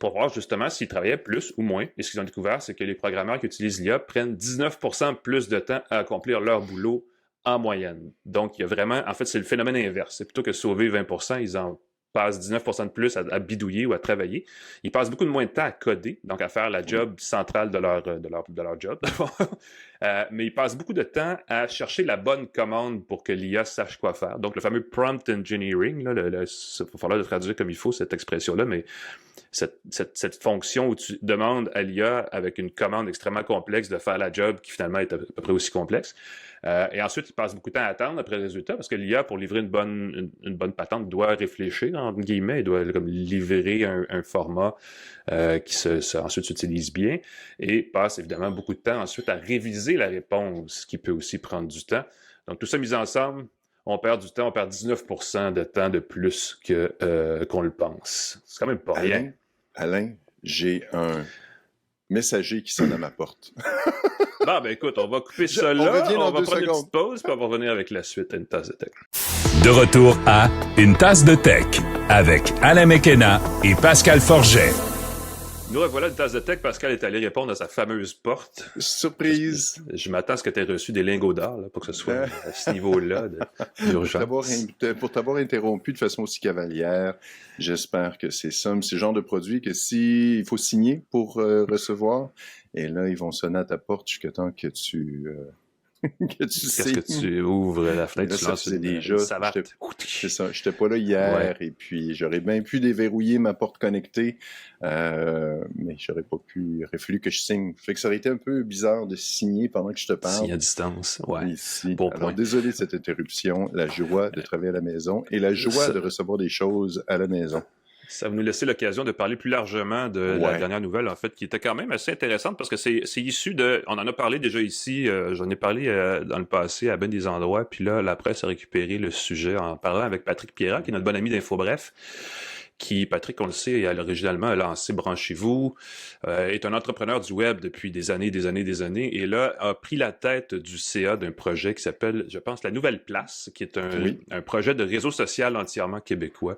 pour voir justement s'ils travaillaient plus ou moins. Et ce qu'ils ont découvert, c'est que les programmeurs qui utilisent l'IA prennent 19% plus de temps à accomplir leur boulot en moyenne. Donc, il y a vraiment, en fait, c'est le phénomène inverse. C'est plutôt que sauver 20%, ils en passent 19% de plus à bidouiller ou à travailler. Ils passent beaucoup de moins de temps à coder, donc à faire la job centrale de leur job. Mais ils passent beaucoup de temps à chercher la bonne commande pour que l'IA sache quoi faire. Donc, le fameux prompt engineering, là, il va falloir le traduire comme il faut, cette expression-là, mais cette fonction où tu demandes à l'IA, avec une commande extrêmement complexe, de faire la job qui finalement est à peu près aussi complexe. Et ensuite, il passe beaucoup de temps à attendre après le résultat, parce que l'IA, pour livrer une bonne patente, doit réfléchir, entre guillemets, il doit comme livrer un format qui ensuite s'utilise bien, et passe évidemment beaucoup de temps ensuite à réviser la réponse, qui peut aussi prendre du temps. Donc, tout ça mis ensemble, on perd du temps, on perd 19% de temps de plus qu'on le pense. C'est quand même pas rien. Alain, j'ai un messager qui sonne à ma porte. Bon, ben écoute, on va couper ça là, on va prendre une petite pause, puis on va revenir avec la suite à Une tasse de tech. De retour à Une tasse de tech avec Alain McKenna et Pascal Forget. Nous revoilà Une tasse de tech. Pascal est allé répondre à sa fameuse porte. Surprise! Je m'attends à ce que tu aies reçu des lingots d'or là, pour que ce soit à ce niveau-là d'urgence. Pour t'avoir interrompu de façon aussi cavalière, j'espère que c'est ça. C'est le genre de produit que il faut signer pour recevoir. Et là, ils vont sonner à ta porte jusqu'à temps que tu... Qu'est-ce que tu ouvres la fenêtre, tu lances une savate. C'est ça, j'étais pas là hier, et puis j'aurais bien pu déverrouiller ma porte connectée, mais j'aurais pas pu, il aurait fallu que je signe. Fait que ça aurait été un peu bizarre de signer pendant que je te parle. Signer à distance, ouais. Ici. Bon Alors, point. désolé de cette interruption, la joie de travailler à la maison et la joie de recevoir des choses à la maison. Ça va nous laisser l'occasion de parler plus largement de la dernière nouvelle, en fait, qui était quand même assez intéressante parce que c'est issu de... On en a parlé déjà ici, j'en ai parlé dans le passé à bien des endroits, puis là, la presse a récupéré le sujet en parlant avec Patrick Pierrat, qui est notre bon ami d'InfoBref, qui, Patrick, on le sait, originalement a lancé Branchez-vous, est un entrepreneur du web depuis des années, et là, a pris la tête du CA d'un projet qui s'appelle, je pense, La Nouvelle Place, qui est un projet de réseau social entièrement québécois,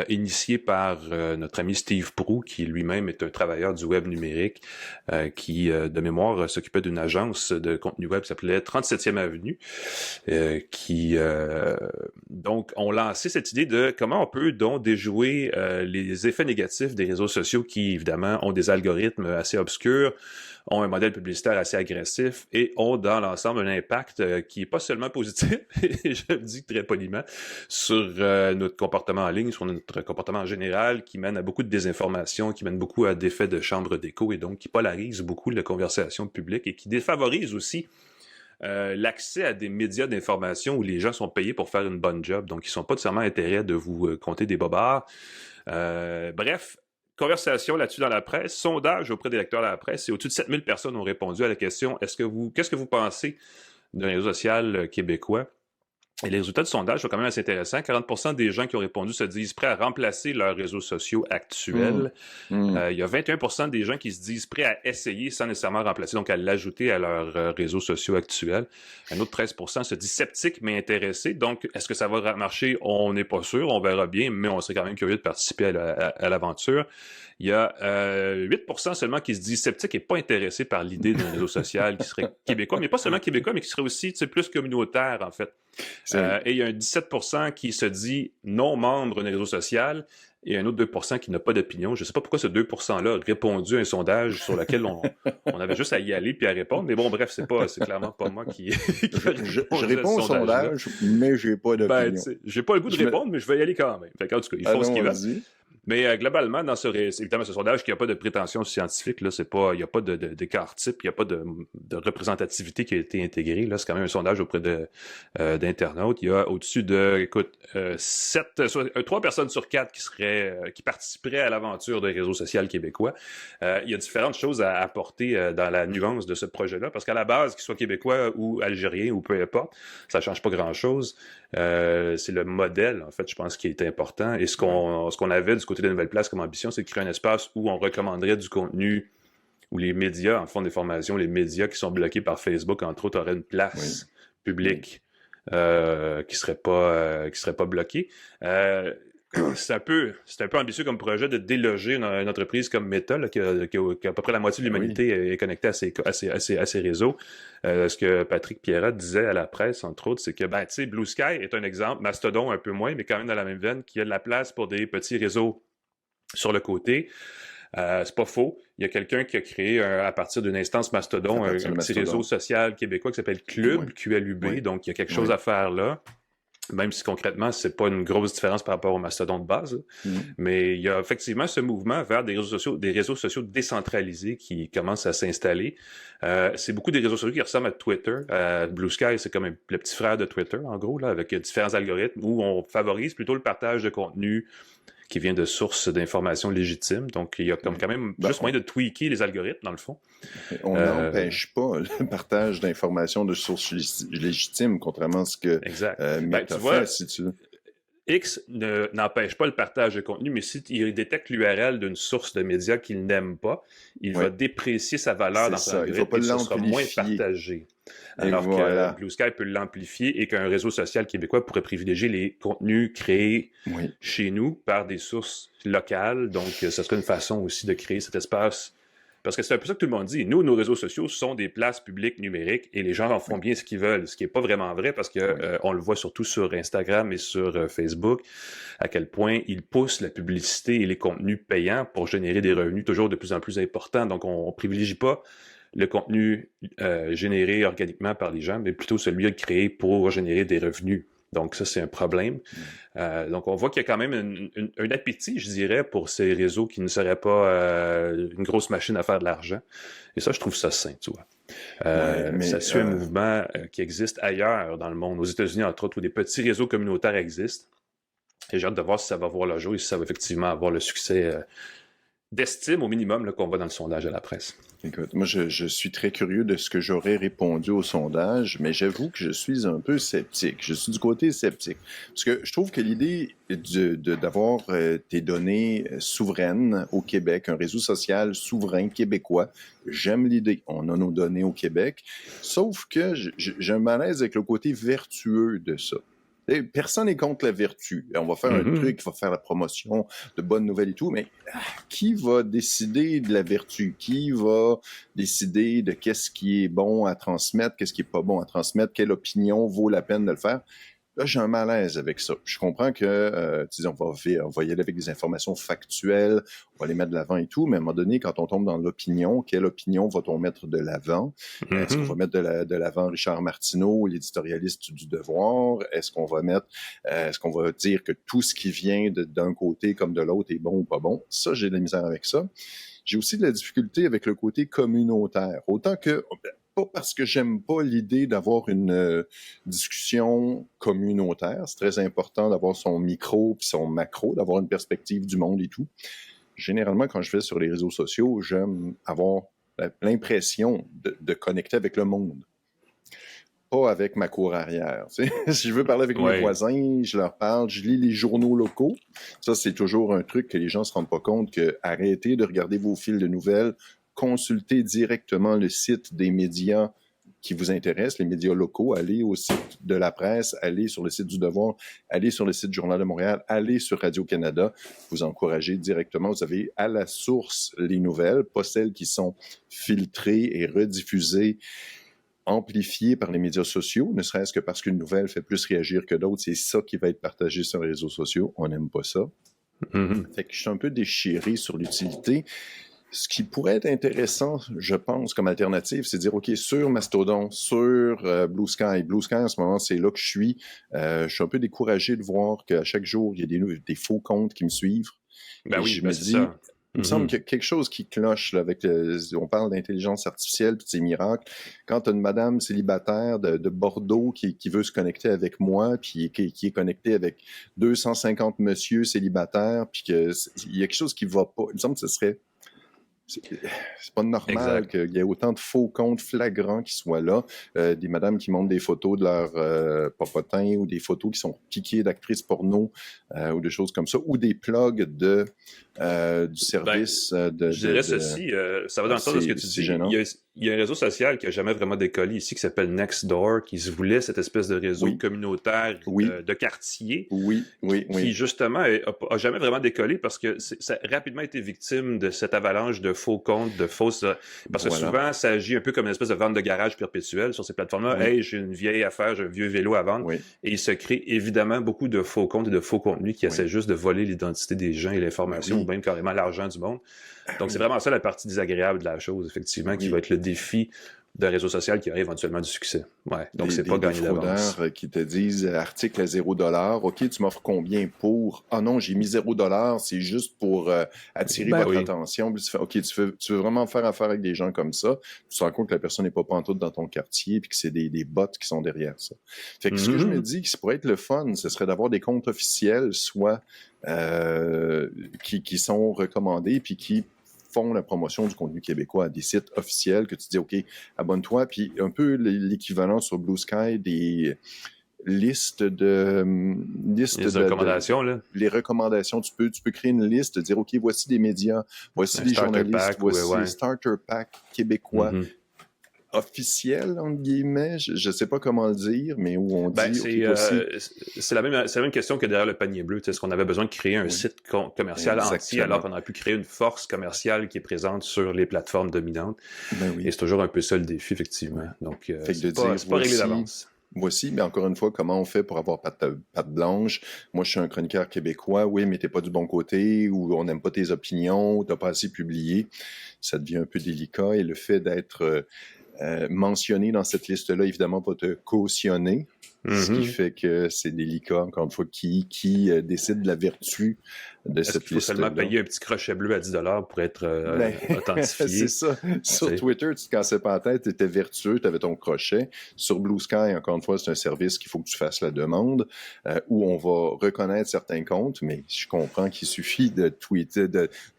initié par notre ami Steve Proulx, qui lui-même est un travailleur du web numérique, qui, de mémoire, s'occupait d'une agence de contenu web qui s'appelait 37e Avenue, qui, donc, ont lancé cette idée de comment on peut donc déjouer les effets négatifs des réseaux sociaux qui, évidemment, ont des algorithmes assez obscurs, ont un modèle publicitaire assez agressif et ont, dans l'ensemble, un impact qui est pas seulement positif, et je le dis très poliment, sur notre comportement en ligne, sur notre comportement en général, qui mène à beaucoup de désinformation, qui mène beaucoup à d'effets de chambre d'écho et donc qui polarise beaucoup la conversation publique et qui défavorise aussi l'accès à des médias d'information où les gens sont payés pour faire une bonne job. Donc, ils sont pas nécessairement intérêt de vous compter des bobards. Bref, conversation là-dessus dans la presse, sondage auprès des lecteurs de la presse, et au-dessus de 7000 personnes ont répondu à la question « Qu'est-ce que vous pensez d'un réseau social québécois? » Et les résultats du sondage sont quand même assez intéressants. 40% des gens qui ont répondu se disent prêts à remplacer leurs réseaux sociaux actuels. Il y a 21% des gens qui se disent prêts à essayer sans nécessairement remplacer, donc à l'ajouter à leurs réseaux sociaux actuels. Un autre 13% se dit sceptique mais intéressé. Donc, est-ce que ça va marcher? On n'est pas sûr, on verra bien, mais on serait quand même curieux de participer à l'aventure. Il y a 8% seulement qui se disent sceptiques et pas intéressés par l'idée d'un réseau social qui serait québécois, mais pas seulement québécois, mais qui serait aussi plus communautaire, en fait. Et il y a un 17% qui se dit non membre d'un réseau social et un autre 2% qui n'a pas d'opinion. Je ne sais pas pourquoi ce 2%-là a répondu à un sondage sur lequel on avait juste à y aller puis à répondre. Mais bon, bref, c'est clairement pas moi qui je réponds au sondage, mais j'ai pas d'opinion. J'ai pas le goût de répondre, mais je vais y aller quand même. Fait en tout cas, ils font ce qu'ils veulent. Mais globalement, évidemment, ce sondage qui n'a pas de prétention scientifique, là, il n'y a pas d'écart type, il n'y a pas de représentativité qui a été intégrée. Là, c'est quand même un sondage auprès d'internautes. Il y a au-dessus de, 3 personnes sur 4 qui participeraient à l'aventure d'un réseau social québécois. Il y a différentes choses à apporter dans la nuance de ce projet-là, parce qu'à la base, qu'il soit québécois ou algérien ou peu importe, ça change pas grand-chose. C'est le modèle, en fait, je pense, qui est important. Et ce qu'on avait du côté de Nouvelle Place comme ambition, c'est de créer un espace où on recommanderait du contenu, où les médias, en fond d'information, les médias qui sont bloqués par Facebook, entre autres, auraient une place publique qui serait pas bloquée. C'est un peu ambitieux comme projet de déloger une entreprise comme Meta, là, qui a à peu près la moitié de l'humanité est connectée à ces réseaux. Ce que Patrick Pierrat disait à la presse, entre autres, c'est que, tu sais, Blue Sky est un exemple, Mastodon un peu moins, mais quand même dans la même veine, qui a de la place pour des petits réseaux sur le côté. C'est pas faux. Il y a quelqu'un qui a créé à partir d'une instance Mastodon un petit réseau social québécois qui s'appelle Club, QLUB, donc il y a quelque chose à faire là. Même si concrètement, c'est pas une grosse différence par rapport au mastodon de base. Mais il y a effectivement ce mouvement vers des réseaux sociaux décentralisés qui commencent à s'installer. C'est beaucoup des réseaux sociaux qui ressemblent à Twitter. Blue Sky, c'est comme le petit frère de Twitter, en gros, là, avec différents algorithmes où on favorise plutôt le partage de contenu qui vient de sources d'informations légitimes. Donc, il y a quand même juste moyen de tweaker les algorithmes, dans le fond. On n'empêche pas le partage d'informations de sources légitimes, contrairement à ce que Meta fait, si tu veux. X n'empêche pas le partage de contenu, mais s'il détecte l'URL d'une source de médias qu'il n'aime pas, il va déprécier sa valeur dans son algorithme et ce sera moins partagé. Alors que Blue Sky peut l'amplifier et qu'un réseau social québécois pourrait privilégier les contenus créés chez nous par des sources locales. Donc, ce serait une façon aussi de créer cet espace. Parce que c'est un peu ça que tout le monde dit. Nous, nos réseaux sociaux sont des places publiques numériques et les gens en font bien ce qu'ils veulent, ce qui n'est pas vraiment vrai parce que on le voit surtout sur Instagram et sur Facebook, à quel point ils poussent la publicité et les contenus payants pour générer des revenus toujours de plus en plus importants. Donc, on ne privilégie pas le contenu généré organiquement par les gens, mais plutôt celui créé pour générer des revenus. Donc ça, c'est un problème. Donc on voit qu'il y a quand même un appétit, je dirais, pour ces réseaux qui ne seraient pas une grosse machine à faire de l'argent. Et ça, je trouve ça sain, tu vois. Ça suit un mouvement qui existe ailleurs dans le monde, aux États-Unis, entre autres, où des petits réseaux communautaires existent. Et j'ai hâte de voir si ça va voir le jour et si ça va effectivement avoir le succès d'estime au minimum là, qu'on voit dans le sondage à la presse. Écoute, moi, je suis très curieux de ce que j'aurais répondu au sondage, mais j'avoue que je suis un peu sceptique. Je suis du côté sceptique. Parce que je trouve que l'idée d'avoir tes données souveraines au Québec, un réseau social souverain québécois, j'aime l'idée. On a nos données au Québec. Sauf que j'ai un malaise avec le côté vertueux de ça. Personne n'est contre la vertu. On va faire un truc qui va faire la promotion de bonnes nouvelles et tout, mais qui va décider de la vertu? Qui va décider de qu'est-ce qui est bon à transmettre, qu'est-ce qui est pas bon à transmettre, quelle opinion vaut la peine de le faire? Là, j'ai un malaise avec ça. Je comprends que, on va y aller avec des informations factuelles, on va les mettre de l'avant et tout, mais à un moment donné, quand on tombe dans l'opinion, quelle opinion va-t-on mettre de l'avant? Est-ce qu'on va mettre de l'avant Richard Martineau, l'éditorialiste du Devoir? Est-ce qu'on va dire que tout ce qui vient d'un côté comme de l'autre est bon ou pas bon? Ça, j'ai de la misère avec ça. J'ai aussi de la difficulté avec le côté communautaire. Autant que... Pas parce que j'aime pas l'idée d'avoir une discussion communautaire. C'est très important d'avoir son micro puis son macro, d'avoir une perspective du monde et tout. Généralement, quand je vais sur les réseaux sociaux, j'aime avoir l'impression de connecter avec le monde. pas avec ma cour arrière. Tu sais. Si je veux parler avec mes Ouais. voisins, je leur parle, je lis les journaux locaux. Ça, c'est toujours un truc que les gens se rendent pas compte que arrêtez de regarder vos fils de nouvelles, consultez directement le site des médias qui vous intéressent, les médias locaux, allez au site de la presse, allez sur le site du Devoir, allez sur le site du Journal de Montréal, allez sur Radio-Canada, vous encouragez directement, vous avez à la source les nouvelles, pas celles qui sont filtrées et rediffusées, amplifiées par les médias sociaux, ne serait-ce que parce qu'une nouvelle fait plus réagir que d'autres, c'est ça qui va être partagé sur les réseaux sociaux, on n'aime pas ça. Fait que je suis un peu déchiré sur l'utilité. Ce qui pourrait être intéressant, je pense, comme alternative, c'est de dire, OK, sur Mastodon, sur Blue Sky. Blue Sky, en ce moment, c'est là que je suis. Je suis un peu découragé de voir qu'à chaque jour, il y a des faux comptes qui me suivent. Ben Et oui, je ben me c'est dis, ça. il me semble qu'il y a quelque chose qui cloche là, avec on parle d'intelligence artificielle puis de ses miracles. Quand tu as une madame célibataire de Bordeaux qui veut se connecter avec moi, puis qui est connectée avec 250 monsieur célibataires, puis il y a quelque chose qui va pas. Il me semble que ce serait... C'est pas normal Exact. qu'il y ait autant de faux comptes flagrants qui soient là. Des madames qui montrent des photos de leur popotin ou des photos qui sont piquées d'actrices porno ou des choses comme ça, ou des plugs du service Je dirais ceci, ça va dans le sens de ce que tu c'est dis. gênant. Il y a un réseau social qui n'a jamais vraiment décollé ici, qui s'appelle Nextdoor, qui se voulait cette espèce de réseau Oui. communautaire Oui. de quartier, Oui, qui justement a jamais vraiment décollé parce que ça a rapidement été victime de cette avalanche de faux comptes, de fausses... Parce que Voilà. souvent, ça agit un peu comme une espèce de vente de garage perpétuelle sur ces plateformes-là. Oui. Hey, j'ai une vieille affaire, j'ai un vieux vélo à vendre. Oui. Et il se crée évidemment beaucoup de faux comptes et de faux contenus qui essaient juste de voler l'identité des gens et l'information, Oui. ou même carrément l'argent du monde. Donc, c'est vraiment ça la partie désagréable de la chose, effectivement, qui va être le défi d'un réseau social qui aurait éventuellement du succès. Ouais, donc c'est pas gagné d'avance. Fraudeurs qui te disent article à $0. OK, tu m'offres combien pour? Ah non, j'ai mis $0, c'est juste pour attirer votre attention. Puis tu fais, OK, tu veux vraiment faire affaire avec des gens comme ça. Tu te rends compte que la personne n'est pas pantoute dans ton quartier puis que c'est des bots qui sont derrière ça. Fait que ce que je me dis, que pourrait être le fun, ce serait d'avoir des comptes officiels, soit qui sont recommandés puis qui font la promotion du contenu québécois à des sites officiels que tu dis, OK, abonne-toi, puis un peu l'équivalent sur Blue Sky des listes de recommandations, là. Les recommandations, tu peux créer une liste, dire, OK, voici des médias, voici des journalistes, voici Starter Pack québécois. Officiel, entre guillemets, je sais pas comment le dire, mais où on dit... c'est la même question que derrière le panier bleu. Est-ce qu'on avait besoin de créer un site commercial entier alors qu'on aurait pu créer une force commerciale qui est présente sur les plateformes dominantes? Ben oui. Et c'est toujours un peu ça le défi, effectivement. Donc, c'est pas réglé d'avance. Voici, mais encore une fois, comment on fait pour avoir patte blanche? Moi, je suis un chroniqueur québécois. Oui, mais t'es pas du bon côté, ou on n'aime pas tes opinions, ou t'as pas assez publié. Ça devient un peu délicat. Et le fait d'être... mentionné dans cette liste-là, évidemment, pas te cautionner, ce qui fait que c'est délicat, encore une fois, qui décide de la vertu de cette liste-là. Il faut seulement payer un petit crochet bleu à 10$ pour être authentifié. C'est ça. Sur Twitter, tu te cassais pas la tête, tu étais vertueux, tu avais ton crochet. Sur Blue Sky, encore une fois, c'est un service qu'il faut que tu fasses la demande, où on va reconnaître certains comptes, mais je comprends qu'il suffit de tweeter,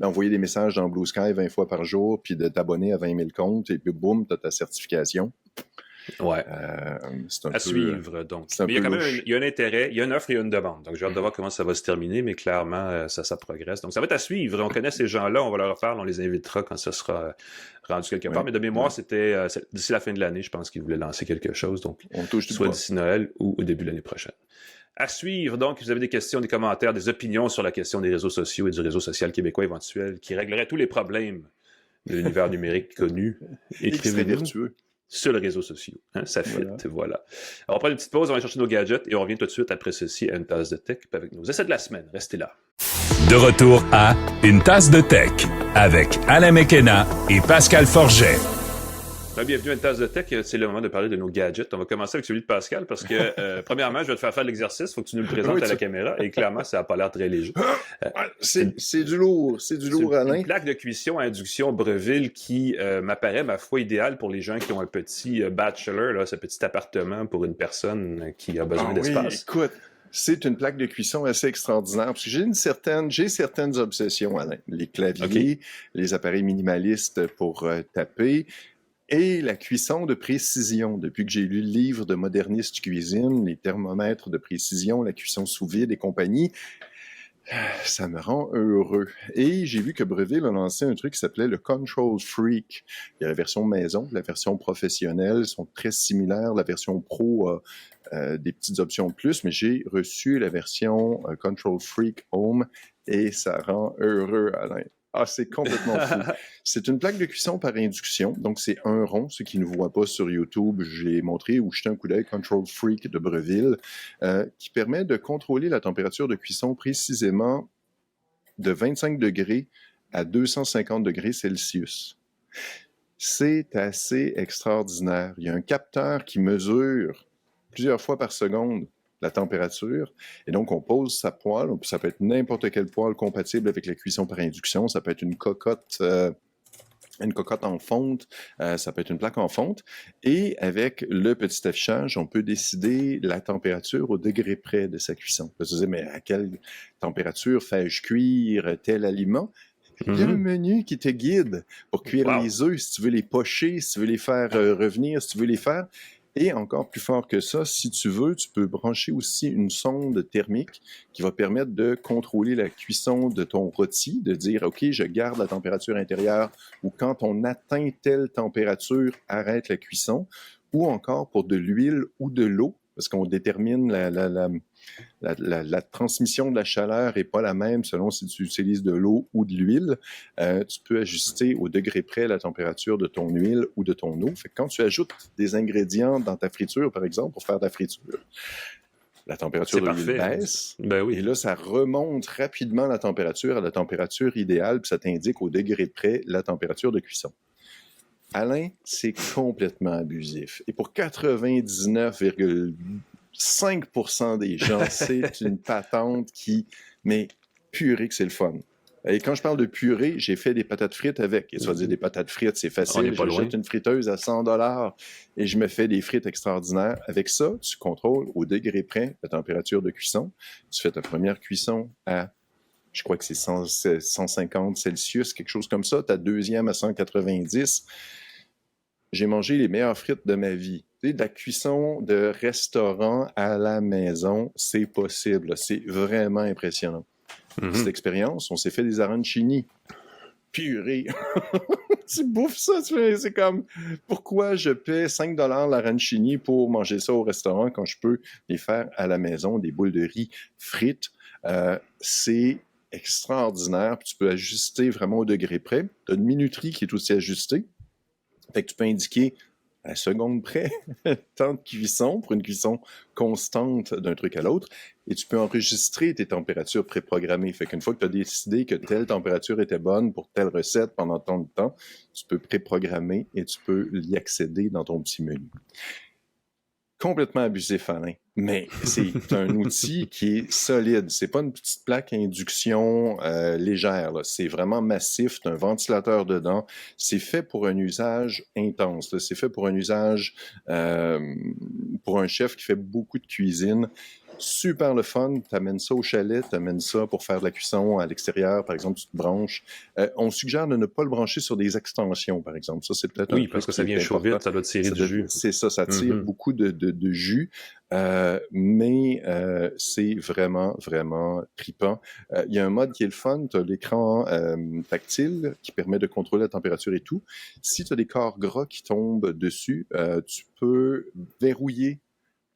d'envoyer des messages dans Blue Sky 20 fois par jour, puis de t'abonner à 20 000 comptes, et puis boum, tu as ta certification. Ouais. C'est un à peu, suivre, donc. Mais il y a quand même il y a un intérêt, il y a une offre et une demande. Donc, j'ai hâte de voir comment ça va se terminer, mais clairement, ça progresse. Donc, ça va être à suivre. On connaît ces gens-là, on va leur reparler, on les invitera quand ça sera rendu quelque part. Mais de mémoire, c'était d'ici la fin de l'année, je pense qu'ils voulaient lancer quelque chose. Donc, on touche soit d'ici Noël ou au début de l'année prochaine. À suivre, donc, si vous avez des questions, des commentaires, des opinions sur la question des réseaux sociaux et du réseau social québécois éventuel qui réglerait tous les problèmes de l'univers numérique connu, écrivez-nous sur les réseaux sociaux. Hein, ça fit, voilà. Alors, on prend une petite pause, on va chercher nos gadgets et on revient tout de suite après ceci à Une tasse de tech avec nos essais de la semaine. Restez là. De retour à Une tasse de tech avec Alain McKenna et Pascal Forget. Bienvenue à Une tasse de tech. C'est le moment de parler de nos gadgets. On va commencer avec celui de Pascal parce que, premièrement, je vais te faire l'exercice. Il faut que tu nous le présentes à la caméra. Et clairement, ça n'a pas l'air très léger. C'est du lourd. C'est du lourd, Alain. Une plaque de cuisson à induction Breville qui m'apparaît, ma foi, idéale pour les gens qui ont un petit bachelor, là, ce petit appartement pour une personne qui a besoin d'espace. Oui, écoute. C'est une plaque de cuisson assez extraordinaire parce que j'ai certaines obsessions, Alain. Les claviers, les appareils minimalistes pour taper. Et la cuisson de précision. Depuis que j'ai lu le livre de Moderniste Cuisine, les thermomètres de précision, la cuisson sous vide et compagnie, ça me rend heureux. Et j'ai vu que Breville a lancé un truc qui s'appelait le Control Freak. Il y a la version maison, la version professionnelle, sont très similaires. La version pro a des petites options de plus, mais j'ai reçu la version Control Freak Home et ça rend heureux, Alain. Ah, c'est complètement fou. C'est une plaque de cuisson par induction, donc c'est un rond. Ceux qui ne voient pas sur YouTube, j'ai montré ou jeté un coup d'œil Control Freak de Breville, qui permet de contrôler la température de cuisson précisément de 25 degrés à 250 degrés Celsius. C'est assez extraordinaire. Il y a un capteur qui mesure plusieurs fois par seconde la température. Et donc, on pose sa poêle. Ça peut être n'importe quelle poêle compatible avec la cuisson par induction. Ça peut être une cocotte en fonte. Ça peut être une plaque en fonte. Et avec le petit affichage, on peut décider la température au degré près de sa cuisson. Là, tu disais, mais à quelle température fais-je cuire tel aliment? Il y a un menu qui te guide pour cuire les œufs, si tu veux les pocher, si tu veux les faire revenir, si tu veux les faire. Et encore plus fort que ça, si tu veux, tu peux brancher aussi une sonde thermique qui va permettre de contrôler la cuisson de ton rôti, de dire, OK, je garde la température intérieure, ou quand on atteint telle température, arrête la cuisson, ou encore pour de l'huile ou de l'eau, parce qu'on détermine la transmission de la chaleur n'est pas la même selon si tu utilises de l'eau ou de l'huile. Tu peux ajuster au degré près la température de ton huile ou de ton eau. Fait que quand tu ajoutes des ingrédients dans ta friture, par exemple, pour faire de la friture, la température de l'huile baisse. Ben oui. Et là, ça remonte rapidement la température à la température idéale, puis ça t'indique au degré près la température de cuisson. Alain, c'est complètement abusif. Et pour 99,5% des gens, c'est une patente qui... Mais purée que c'est le fun. Et quand je parle de purée, j'ai fait des patates frites avec. Et tu vas dire, des patates frites, c'est facile. Je jette une friteuse à 100$ et je me fais des frites extraordinaires. Avec ça, tu contrôles au degré près la température de cuisson. Tu fais ta première cuisson à... Je crois que c'est 150 Celsius, quelque chose comme ça. Ta deuxième à 190. J'ai mangé les meilleures frites de ma vie. Tu sais, de la cuisson de restaurant à la maison, c'est possible. C'est vraiment impressionnant. Cette expérience, on s'est fait des arancini. Purée! Tu bouffes ça, c'est comme... Pourquoi je paie 5$ l'arancini pour manger ça au restaurant quand je peux les faire à la maison, des boules de riz frites? C'est extraordinaire. Puis tu peux ajuster vraiment au degré près. Tu as une minuterie qui est aussi ajustée. Fait que tu peux indiquer à seconde près temps de cuisson pour une cuisson constante d'un truc à l'autre. Et tu peux enregistrer tes températures préprogrammées. Fait qu'une fois que tu as décidé que telle température était bonne pour telle recette pendant tant de temps, tu peux préprogrammer et tu peux y accéder dans ton petit menu. Complètement abusif, Alain. Mais c'est un outil qui est solide. C'est pas une petite plaque à induction légère, là. C'est vraiment massif. T'as un ventilateur dedans. C'est fait pour un usage intense, là. C'est fait pour un usage pour un chef qui fait beaucoup de cuisine. Super le fun, t'amènes ça au chalet, t'amènes ça pour faire de la cuisson à l'extérieur, par exemple, tu te branches. On suggère de ne pas le brancher sur des extensions, par exemple. Ça, c'est peut-être oui, parce que ça vient chaud vite, ça doit tirer du jus. C'est ça, ça tire beaucoup de jus, mais c'est vraiment, vraiment trippant. Il y a un mode qui est le fun, tu as l'écran tactile qui permet de contrôler la température et tout. Si tu as des corps gras qui tombent dessus, tu peux verrouiller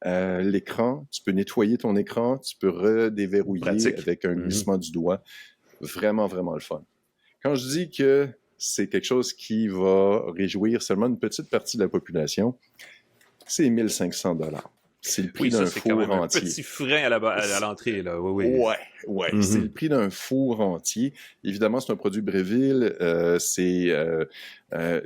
l'écran, tu peux nettoyer ton écran, tu peux redéverrouiller avec un glissement du doigt. Vraiment, vraiment le fun. Quand je dis que c'est quelque chose qui va réjouir seulement une petite partie de la population, c'est 1500$. C'est le prix d'un four entier. Un petit frein à l'entrée, là. Oui. Ouais. C'est le prix d'un four entier. Évidemment, c'est un produit Breville. C'est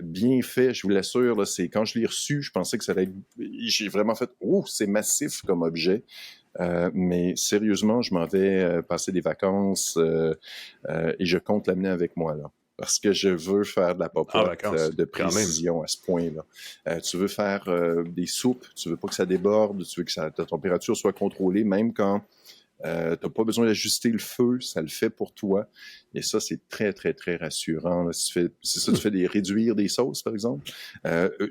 bien fait, je vous l'assure. Là, c'est quand je l'ai reçu, je pensais que ça allait être... J'ai vraiment fait « Oh, c'est massif comme objet ». Mais sérieusement, je m'en vais passer des vacances et je compte l'amener avec moi, là. Parce que je veux faire de la popote de précision à ce point-là. Tu veux faire des soupes, tu veux pas que ça déborde, tu veux que ta température soit contrôlée, même quand T'as pas besoin d'ajuster le feu, ça le fait pour toi. Et ça, c'est très, très, très rassurant. Là. Si tu fais réduire des sauces, par exemple.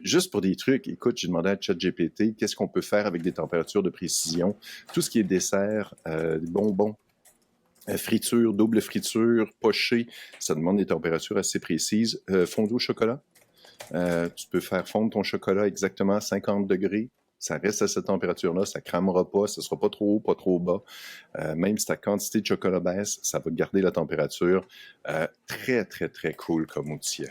Juste pour des trucs, écoute, j'ai demandé à ChatGPT qu'est-ce qu'on peut faire avec des températures de précision. Tout ce qui est dessert, bonbons, friture, double friture, poché, ça demande des températures assez précises. Fondu au chocolat, tu peux faire fondre ton chocolat exactement à 50 degrés. Ça reste à cette température-là, ça cramera pas, ça sera pas trop haut, pas trop bas. Même si ta quantité de chocolat baisse, ça va garder la température. Très, très, très cool comme outil.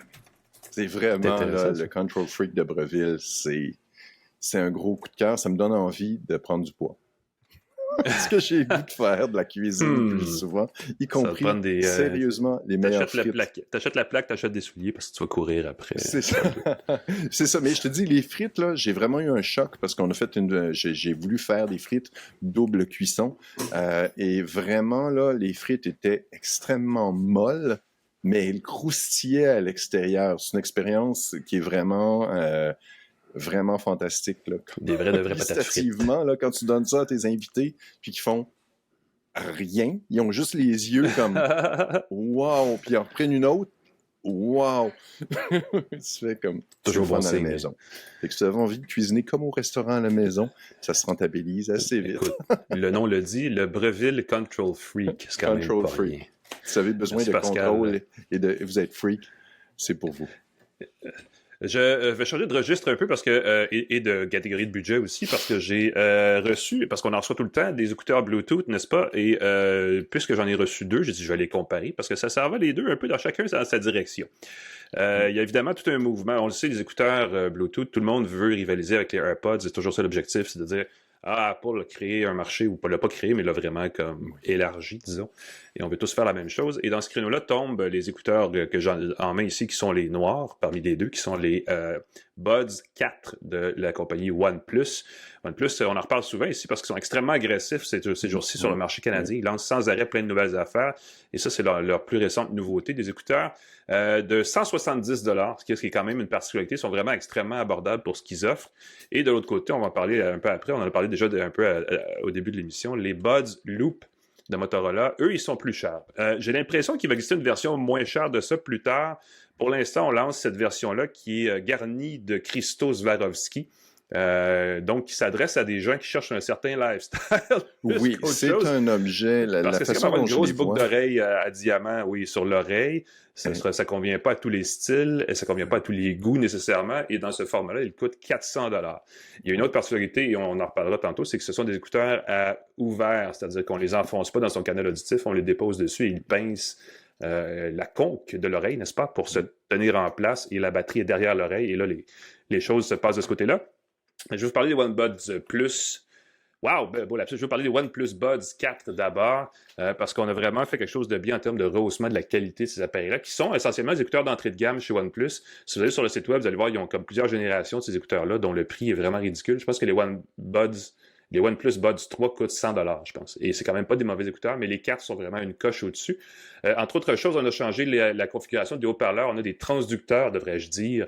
C'est vraiment là, le Control Freak de Breville, c'est un gros coup de cœur. Ça me donne envie de prendre du poids. Ce que j'ai le goût de faire de la cuisine plus souvent, y compris sérieusement les meilleures frites. T'achètes la plaque, t'achètes des souliers parce que tu vas courir après. C'est ça. C'est ça. Mais je te dis, les frites, là, j'ai vraiment eu un choc parce qu'on a fait j'ai voulu faire des frites double cuisson. Et vraiment, là, les frites étaient extrêmement molles, mais elles croustillaient à l'extérieur. C'est une expérience qui est vraiment... vraiment fantastique. Là. Des vrais patates frites. Là, quand tu donnes ça à tes invités, puis qu'ils font rien, ils ont juste les yeux comme « wow », puis ils en reprennent une autre « wow ». Tu fais comme toujours bon à la maison. Fait que si tu avais envie de cuisiner comme au restaurant à la maison, ça se rentabilise assez vite. Écoute, le nom le dit, le Breville Control Freak. C'est quand Control même pas Freak. rien. Si vous avez besoin de contrôle et vous êtes freak, c'est pour vous. Je vais changer de registre un peu parce que et de catégorie de budget aussi parce que j'ai reçu, parce qu'on en reçoit tout le temps, des écouteurs Bluetooth, n'est-ce pas? Et puisque j'en ai reçu 2, j'ai dit je vais les comparer parce que ça servait les deux un peu dans chacun dans sa direction. Il y a évidemment tout un mouvement. On le sait, les écouteurs Bluetooth, tout le monde veut rivaliser avec les AirPods. C'est toujours ça l'objectif, c'est de dire Apple a créé un marché, ou pas l'a pas créé, mais l'a vraiment comme élargi, disons. Et on veut tous faire la même chose. Et dans ce créneau-là tombent les écouteurs que j'ai en main ici, qui sont les noirs, parmi les deux, qui sont les Buds 4 de la compagnie OnePlus. OnePlus, on en reparle souvent ici parce qu'ils sont extrêmement agressifs ces jours-ci sur le marché canadien. Ils lancent sans arrêt plein de nouvelles affaires. Et ça, c'est leur plus récente nouveauté, des écouteurs de 170 $, ce qui est quand même une particularité. Ils sont vraiment extrêmement abordables pour ce qu'ils offrent. Et de l'autre côté, on va en parler un peu après, on en a parlé déjà un peu au début de l'émission, les Buds Loop de Motorola, eux, ils sont plus chers. J'ai l'impression qu'il va exister une version moins chère de ça plus tard. Pour l'instant, on lance cette version-là qui est garnie de cristaux Swarovski. Donc, qui s'adresse à des gens qui cherchent un certain lifestyle. Oui, c'est un objet. Parce que c'est comme une grosse boucle d'oreille à diamant, oui, sur l'oreille. Ça convient pas à tous les styles, et ça convient pas à tous les goûts nécessairement. Et dans ce format-là, il coûte 400 $. Il y a une autre particularité, et on en reparlera tantôt, c'est que ce sont des écouteurs ouverts, c'est-à-dire qu'on les enfonce pas dans son canal auditif, on les dépose dessus et ils pincent la conque de l'oreille, n'est-ce pas, pour se tenir en place. Et la batterie est derrière l'oreille. Et là, les choses se passent de ce côté-là. Je vais vous parler des OneBuds Plus. Wow, bon lapsus. Je vais vous parler des OnePlus Buds 4 d'abord, parce qu'on a vraiment fait quelque chose de bien en termes de rehaussement de la qualité de ces appareils-là, qui sont essentiellement des écouteurs d'entrée de gamme chez OnePlus. Si vous allez sur le site web, vous allez voir, ils ont comme plusieurs générations de ces écouteurs-là, dont le prix est vraiment ridicule. Je pense que les OnePlus Buds 3 coûtent 100 $, je pense. Et c'est quand même pas des mauvais écouteurs, mais les 4 sont vraiment une coche au-dessus. Entre autres choses, on a changé la configuration des haut-parleurs. On a des transducteurs, devrais-je dire,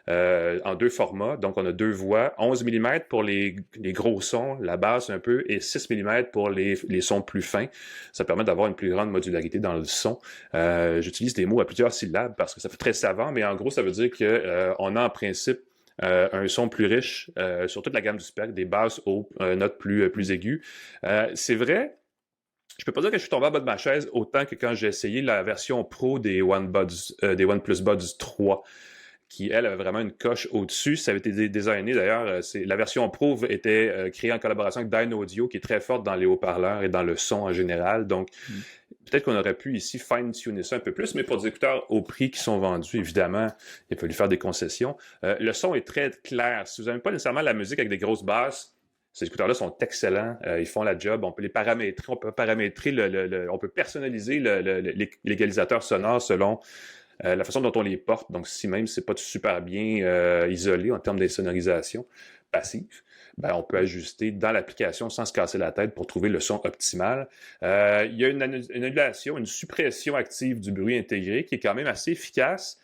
en 2 formats. Donc, on a 2 voix, 11 mm pour les gros sons, la basse un peu, et 6 mm pour les sons plus fins. Ça permet d'avoir une plus grande modularité dans le son. J'utilise des mots à plusieurs syllabes parce que ça fait très savant, mais en gros, ça veut dire qu'on a en principe un son plus riche sur toute la gamme du spectre, des basses aux notes plus aiguës. C'est vrai, je peux pas dire que je suis tombé en bas de ma chaise autant que quand j'ai essayé la version pro des OnePlus Buds 3, qui, elle, avait vraiment une coche au-dessus. Ça avait été designé, d'ailleurs, la version Pro était créée en collaboration avec Dynaudio, qui est très forte dans les haut-parleurs et dans le son en général. Donc, peut-être qu'on aurait pu ici fine-tuner ça un peu plus, mais pour des écouteurs au prix qui sont vendus, évidemment, il a fallu faire des concessions. Le son est très clair. Si vous n'aimez pas nécessairement la musique avec des grosses basses, ces écouteurs-là sont excellents. Ils font la job. On peut les paramétrer. On peut paramétrer on peut personnaliser l'égalisateur sonore selon la façon dont on les porte. Donc, si même c'est pas super bien isolé en termes d'insonorisation passive, ben, on peut ajuster dans l'application sans se casser la tête pour trouver le son optimal. Il y a une annulation, une suppression active du bruit intégré qui est quand même assez efficace.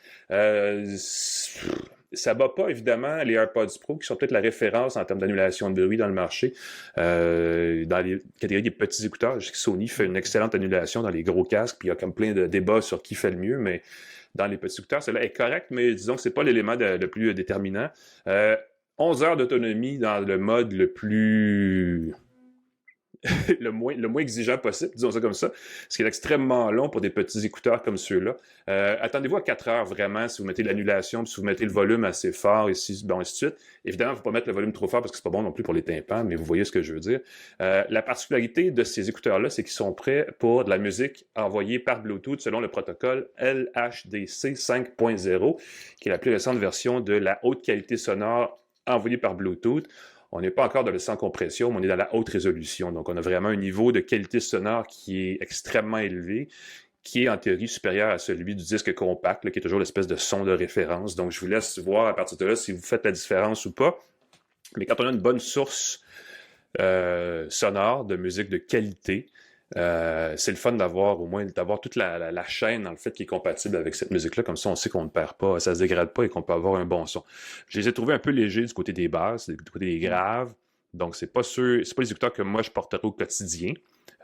ça bat pas, évidemment, les AirPods Pro, qui sont peut-être la référence en termes d'annulation de bruit dans le marché. Dans les catégories des petits écouteurs, je sais que Sony fait une excellente annulation dans les gros casques, puis il y a comme plein de débats sur qui fait le mieux, mais dans les petits écouteurs, celle-là est correcte, mais disons que c'est pas l'élément le plus déterminant. 11 heures d'autonomie dans le mode le plus... le moins exigeant possible, disons ça comme ça, ce qui est extrêmement long pour des petits écouteurs comme ceux-là. Attendez-vous à 4 heures vraiment si vous mettez l'annulation, si vous mettez le volume assez fort, et ainsi de suite. Évidemment, il ne faut pas mettre le volume trop fort parce que c'est pas bon non plus pour les tympans, mais vous voyez ce que je veux dire. La particularité de ces écouteurs-là, c'est qu'ils sont prêts pour de la musique envoyée par Bluetooth selon le protocole LHDC 5.0, qui est la plus récente version de la haute qualité sonore envoyée par Bluetooth. On n'est pas encore dans le sans compression, mais on est dans la haute résolution. Donc, on a vraiment un niveau de qualité sonore qui est extrêmement élevé, qui est en théorie supérieur à celui du disque compact, là, qui est toujours l'espèce de son de référence. Donc, je vous laisse voir à partir de là si vous faites la différence ou pas. Mais quand on a une bonne source sonore de musique de qualité, c'est le fun d'avoir au moins toute la chaîne dans le fait qui est compatible avec cette musique-là, comme ça on sait qu'on ne perd pas, ça se dégrade pas et qu'on peut avoir un bon son. Je les ai trouvés un peu légers du côté des basses, du côté des graves, donc c'est pas les écouteurs que moi je porterai au quotidien.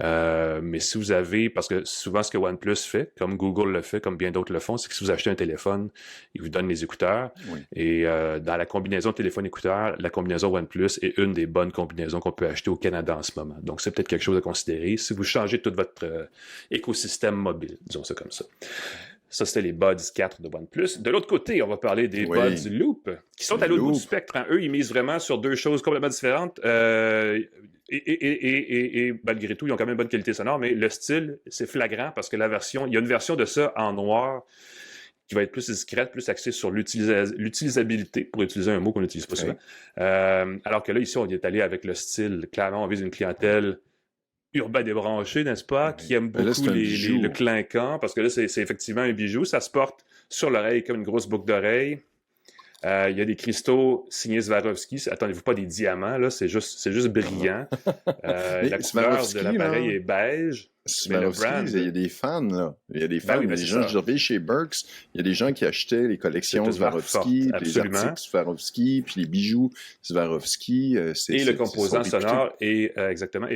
Mais si vous avez, parce que souvent ce que OnePlus fait, comme Google le fait, comme bien d'autres le font, c'est que si vous achetez un téléphone, ils vous donnent les écouteurs. Oui. Et dans la combinaison téléphone-écouteur, la combinaison OnePlus est une des bonnes combinaisons qu'on peut acheter au Canada en ce moment. Donc c'est peut-être quelque chose à considérer si vous changez tout votre écosystème mobile, disons ça comme ça. Ça, c'était les Buds 4 de OnePlus. De l'autre côté, on va parler des Buds Loop, qui sont à l'autre bout du spectre. Hein. Eux, ils misent vraiment sur deux choses complètement différentes. Et malgré tout, ils ont quand même une bonne qualité sonore, mais le style, c'est flagrant parce que il y a une version de ça en noir qui va être plus discrète, plus axée sur l'utilisabilité, pour utiliser un mot qu'on n'utilise pas souvent. Alors que là, ici, on est allé avec le style. Clairement, on vise une clientèle urbain débranché, n'est-ce pas, qui aime beaucoup le clinquant, parce que là, c'est effectivement un bijou. Ça se porte sur l'oreille comme une grosse boucle d'oreille. Il y a des cristaux signés Swarovski. Attendez-vous pas des diamants, là, c'est juste brillant. La couleur de l'appareil est beige. Swarovski, il y a des fans, là. Il y a des fans. Il y a des gens, je reviens chez Burks, il y a des gens qui achetaient les collections Swarovski, les articles Swarovski, puis les bijoux Swarovski. Et le composant sonore est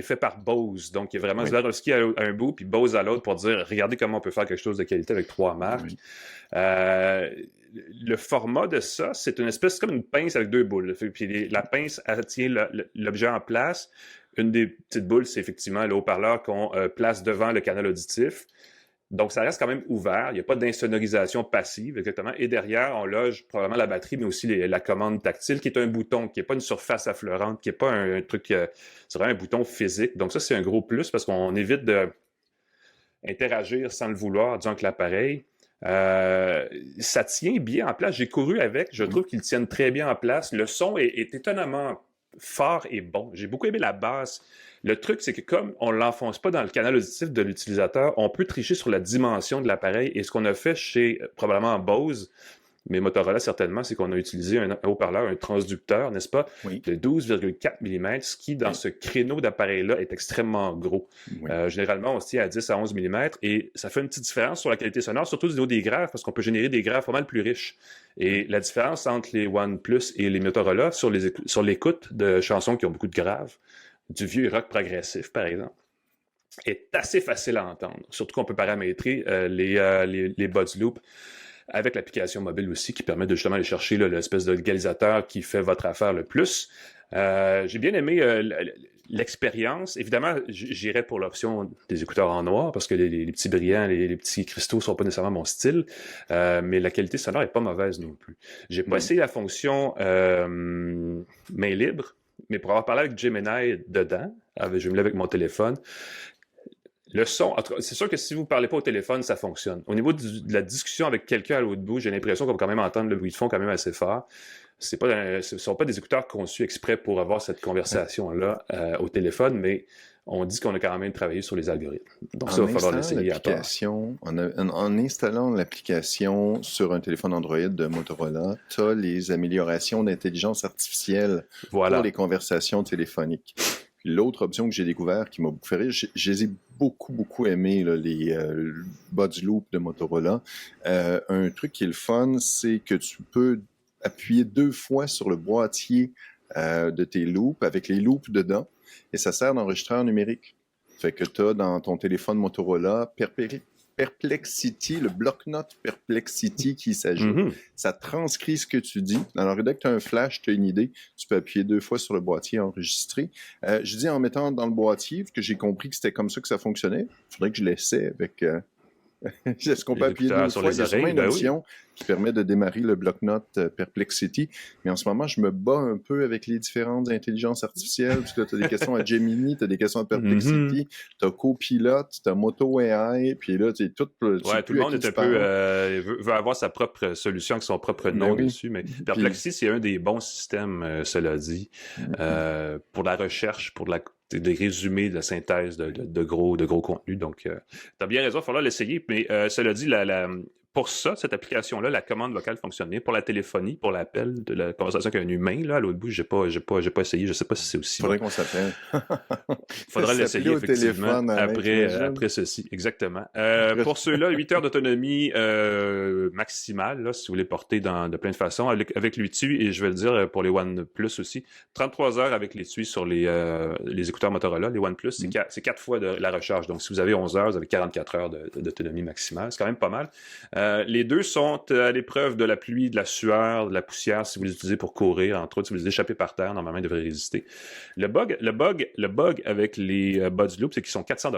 fait par Bose. Donc, il y a vraiment Swarovski à un bout, puis Bose à l'autre pour dire, regardez comment on peut faire quelque chose de qualité avec 3 marques. Le format de ça, c'est une espèce, comme une pince avec 2 boules. Puis la pince, elle tient l'objet en place. Une des petites boules, c'est effectivement le haut-parleur qu'on place devant le canal auditif. Donc, ça reste quand même ouvert. Il n'y a pas d'insonorisation passive, exactement. Et derrière, on loge probablement la batterie, mais aussi la commande tactile, qui est un bouton, qui n'est pas une surface affleurante, qui n'est pas un truc... c'est vraiment un bouton physique. Donc, ça, c'est un gros plus parce qu'on évite d'interagir sans le vouloir, disons que l'appareil. Ça tient bien en place. J'ai couru avec. Je trouve qu'ils tiennent très bien en place. Le son est étonnamment fort et bon. J'ai beaucoup aimé la basse. Le truc, c'est que comme on ne l'enfonce pas dans le canal auditif de l'utilisateur, on peut tricher sur la dimension de l'appareil. Et ce qu'on a fait chez probablement Bose, mais Motorola certainement, c'est qu'on a utilisé un haut-parleur, un transducteur, n'est-ce pas, de 12,4 mm, ce qui, dans ce créneau d'appareil-là, est extrêmement gros. Généralement, on se tient à 10 à 11 mm et ça fait une petite différence sur la qualité sonore, surtout au niveau des graves, parce qu'on peut générer des graves pas mal plus riches. Et la différence entre les OnePlus et les Motorola sur l'écoute de chansons qui ont beaucoup de graves, du vieux rock progressif, par exemple, est assez facile à entendre. Surtout qu'on peut paramétrer les Buds Loop avec l'application mobile aussi, qui permet de justement aller chercher l'espèce de légalisateur qui fait votre affaire le plus. J'ai bien aimé l'expérience. Évidemment, j'irais pour l'option des écouteurs en noir, parce que les petits brillants, les petits cristaux ne sont pas nécessairement mon style, mais la qualité sonore n'est pas mauvaise non plus. J'ai pas essayé la fonction main libre, mais pour avoir parlé avec Gemini dedans, je me l'ai avec mon téléphone, le son, c'est sûr que si vous ne parlez pas au téléphone, ça fonctionne. Au niveau de la discussion avec quelqu'un à l'autre bout, j'ai l'impression qu'on va quand même entendre le bruit de fond quand même assez fort. Ce ne sont pas des écouteurs conçus exprès pour avoir cette conversation-là au téléphone, mais on dit qu'on a quand même travaillé sur les algorithmes. Donc ça, il va falloir l'essayer à part. En installant l'application sur un téléphone Android de Motorola, tu as les améliorations d'intelligence artificielle pour les conversations téléphoniques. L'autre option que j'ai découvert qui m'a beaucoup fait rire, je les ai beaucoup aimé, là, les Buds Loop de Motorola. Un truc qui est le fun, c'est que tu peux appuyer 2 fois sur le boîtier de tes loops avec les loops dedans et ça sert d'enregistreur numérique. Fait que tu as dans ton téléphone Motorola Perplexity, le bloc-notes Perplexity qui s'ajoute. Mhm. Ça transcrit ce que tu dis. Alors, dès que tu as un flash, tu as une idée, tu peux appuyer 2 fois sur le boîtier enregistré. Je dis en mettant dans le boîtier, que j'ai compris que c'était comme ça que ça fonctionnait. Il faudrait que je l'essaie avec... Est-ce qu'on peut appuyer 2 fois? Il y a sûrement une option qui permet de démarrer le bloc-notes Perplexity. Mais en ce moment, je me bats un peu avec les différentes intelligences artificielles. Parce que tu as des questions à Gemini, tu as des questions à Perplexity, tu as Copilot, tu as Moto AI, puis là, tu es tout... tout le monde est un peu... veut avoir sa propre solution avec son propre nom dessus. Mais Perplexity, c'est un des bons systèmes, cela dit, pour la recherche, pour des résumés, de la synthèse de gros contenus. Donc, tu as bien raison, il va falloir l'essayer. Mais cela dit, pour ça, cette application-là, la commande vocale fonctionne bien. Pour la téléphonie, pour l'appel de la conversation avec un humain, là, à l'autre bout, j'ai pas essayé. Je sais pas si c'est aussi... Faudrait qu'on s'appelle. Faudra l'essayer, effectivement, après ceci. Exactement. Pour ceux-là, 8 heures d'autonomie maximale, là, si vous voulez porter de plein de façons, avec l'étui, et je vais le dire pour les OnePlus aussi, 33 heures avec l'étui sur les écouteurs Motorola. Les OnePlus, c'est 4 fois de la recharge. Donc, si vous avez 11 heures, vous avez 44 heures d'autonomie maximale. C'est quand même pas mal. Les deux sont à l'épreuve de la pluie, de la sueur, de la poussière, si vous les utilisez pour courir, entre autres, si vous les échappez par terre, normalement, ils devraient résister. Le bug avec les Buds Loop, c'est qu'ils sont $400.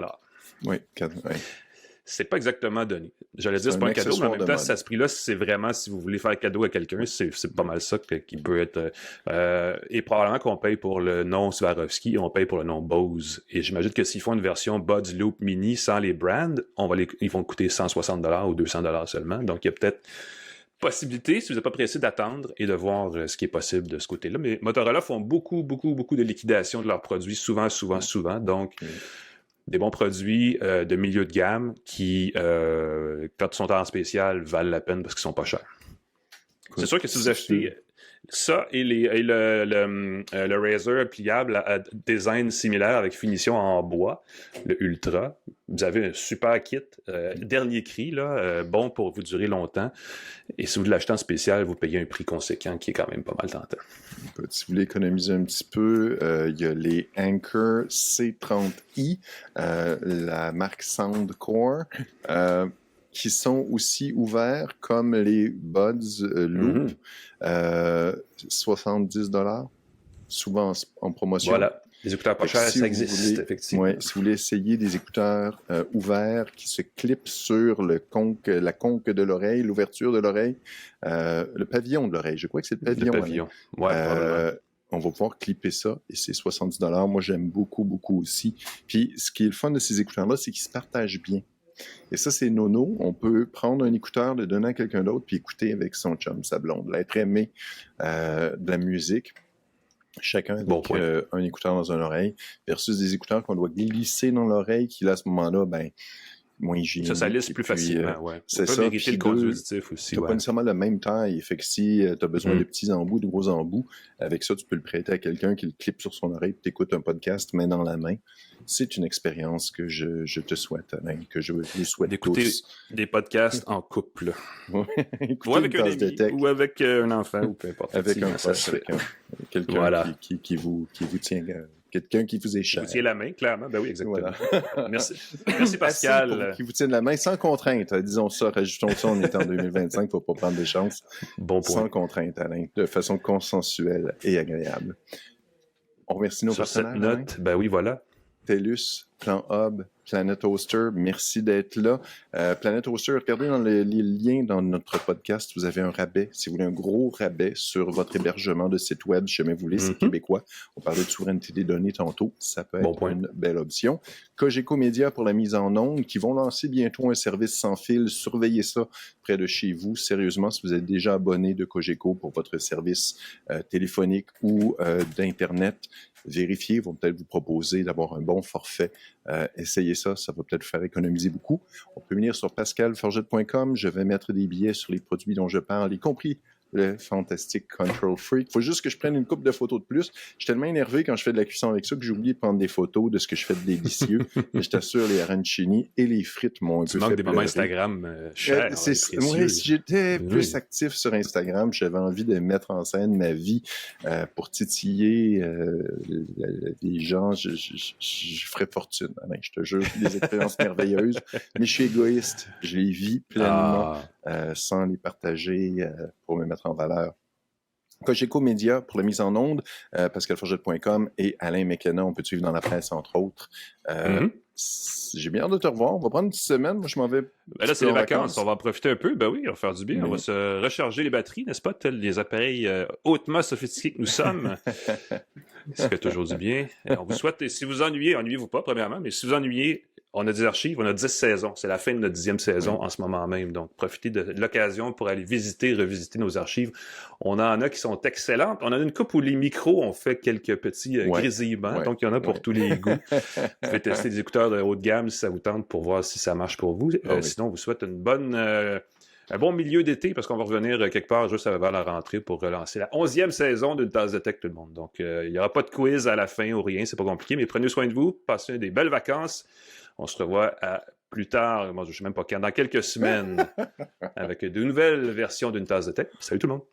Oui, C'est pas exactement donné. J'allais dire, c'est pas un cadeau, mais en même temps, à ce prix-là, c'est vraiment, si vous voulez faire un cadeau à quelqu'un, c'est pas mal ça qui peut être... et probablement qu'on paye pour le nom Swarovski, on paye pour le nom Bose. Et j'imagine que s'ils font une version Buds Loop Mini sans les brands, ils vont coûter $160 ou $200 seulement. Donc, il y a peut-être possibilité, si vous n'êtes pas pressé, d'attendre et de voir ce qui est possible de ce côté-là. Mais Motorola font beaucoup de liquidation de leurs produits, souvent. Donc... des bons produits de milieu de gamme qui, quand ils sont en spécial, valent la peine parce qu'ils sont pas chers. Cool. C'est sûr que si vous achetez ça et le Razer pliable à design similaire avec finition en bois, le Ultra, vous avez un super kit, dernier cri, là, bon pour vous durer longtemps. Et si vous l'achetez en spécial, vous payez un prix conséquent qui est quand même pas mal tentant. Si vous voulez économiser un petit peu, il y a les Anker C30i, la marque Soundcore, qui sont aussi ouverts comme les Buds Loop, $70, souvent en promotion. Voilà, les écouteurs pas chers, ça existe, effectivement. Ouais, si vous voulez essayer des écouteurs ouverts qui se clipent sur la conque de l'oreille, l'ouverture de l'oreille, le pavillon de l'oreille, je crois que c'est le pavillon. Le pavillon, ouais, on va pouvoir clipper ça et c'est $70. Moi, j'aime beaucoup aussi. Puis, ce qui est le fun de ces écouteurs-là, c'est qu'ils se partagent bien. Et ça, c'est nono. On peut prendre un écouteur, le donner à quelqu'un d'autre, puis écouter avec son chum, sa blonde, l'être aimé de la musique. Chacun avec un écouteur dans une oreille, versus des écouteurs qu'on doit glisser dans l'oreille, qui là, à ce moment-là, moins hygiénique. Ça lisse plus facilement, ouais. C'est ça. Mériter le conductif aussi. Tu n'as pas nécessairement la même taille. Fait que si tu as besoin de petits embouts, de gros embouts, avec ça, tu peux le prêter à quelqu'un qui le clip sur son oreille, tu écoutes un podcast main dans la main. C'est une expérience que je te souhaite, Alain, que je vous souhaite d'écouter tous. Des podcasts en couple. Ou avec un ami, ou avec un enfant, ou peu importe. Avec un proche, avec quelqu'un qui vous tient... Quelqu'un qui vous est cher. Qui vous tient la main, clairement. Ben oui, exactement. Voilà. Merci Pascal. Qui vous tienne la main sans contrainte. Disons ça, rajoutons ça, on est en 2025, il ne faut pas prendre de chance. Bon point. Sans contrainte, Alain, de façon consensuelle et agréable. On remercie nos partenaires. Sur cette note, ben oui, voilà. TELUS, Plan Hub, Planet Hoster, merci d'être là. Planet Hoster, regardez dans les liens dans notre podcast, vous avez un rabais, si vous voulez un gros rabais sur votre hébergement de site web, si jamais vous voulez, c'est québécois. On parlait de souveraineté des données tantôt, ça peut être une belle option. Cogeco Média pour la mise en onde, qui vont lancer bientôt un service sans fil, surveillez ça près de chez vous. Sérieusement, si vous êtes déjà abonné de Cogeco pour votre service téléphonique ou d'Internet, vérifiez, ils vont peut-être vous proposer d'avoir un bon forfait. Essayez ça va peut-être vous faire économiser beaucoup. On peut venir sur pascalforget.com, je vais mettre des billets sur les produits dont je parle, y compris le fantastique Control Freak. Faut juste que je prenne une coupe de photos de plus. Je suis tellement énervé quand je fais de la cuisson avec ça que j'ai oublié de prendre des photos de ce que je fais de délicieux. Mais je t'assure, les arancini et les frites m'ont un peu fait manques des moments pleurer. Instagram chers. Moi, si j'étais Oui. plus actif sur Instagram, j'avais envie de mettre en scène ma vie pour titiller les gens. Je ferais fortune. Alain, je te jure, des expériences merveilleuses. Mais je suis égoïste. Je les vis pleinement sans les partager pour me mettre en valeur. Cogeco Média pour la mise en onde, pascalforget.com et Alain McKenna, on peut te suivre dans la presse, entre autres. J'ai bien hâte de te revoir. On va prendre une petite semaine. Moi, je m'en vais. Ben là, c'est les vacances. On va en profiter un peu. Ben oui, on va faire du bien. Mais... On va se recharger les batteries, n'est-ce pas? Tels les appareils hautement sophistiqués que nous sommes. Ça fait toujours du bien. On vous souhaite, et si vous ennuyez, ennuyez-vous pas, premièrement, mais si vous ennuyez, on a des archives, on a 10 saisons. C'est la fin de notre 10e saison en ce moment même. Donc, profitez de l'occasion pour aller revisiter nos archives. On en a qui sont excellentes. On en a une couple où les micros ont fait quelques petits grésillements. Donc, il y en a pour tous les goûts. Vous pouvez tester des écouteurs de haut de gamme si ça vous tente pour voir si ça marche pour vous. Sinon, on vous souhaite un bon milieu d'été parce qu'on va revenir quelque part juste avant la rentrée pour relancer la 11e saison d'une tasse de tech tout le monde. Donc, il n'y aura pas de quiz à la fin ou rien. C'est pas compliqué, mais prenez soin de vous. Passez des belles vacances. On se revoit plus tard, moi je ne sais même pas quand, dans quelques semaines, avec de nouvelles versions d'une tasse de tech. Salut tout le monde!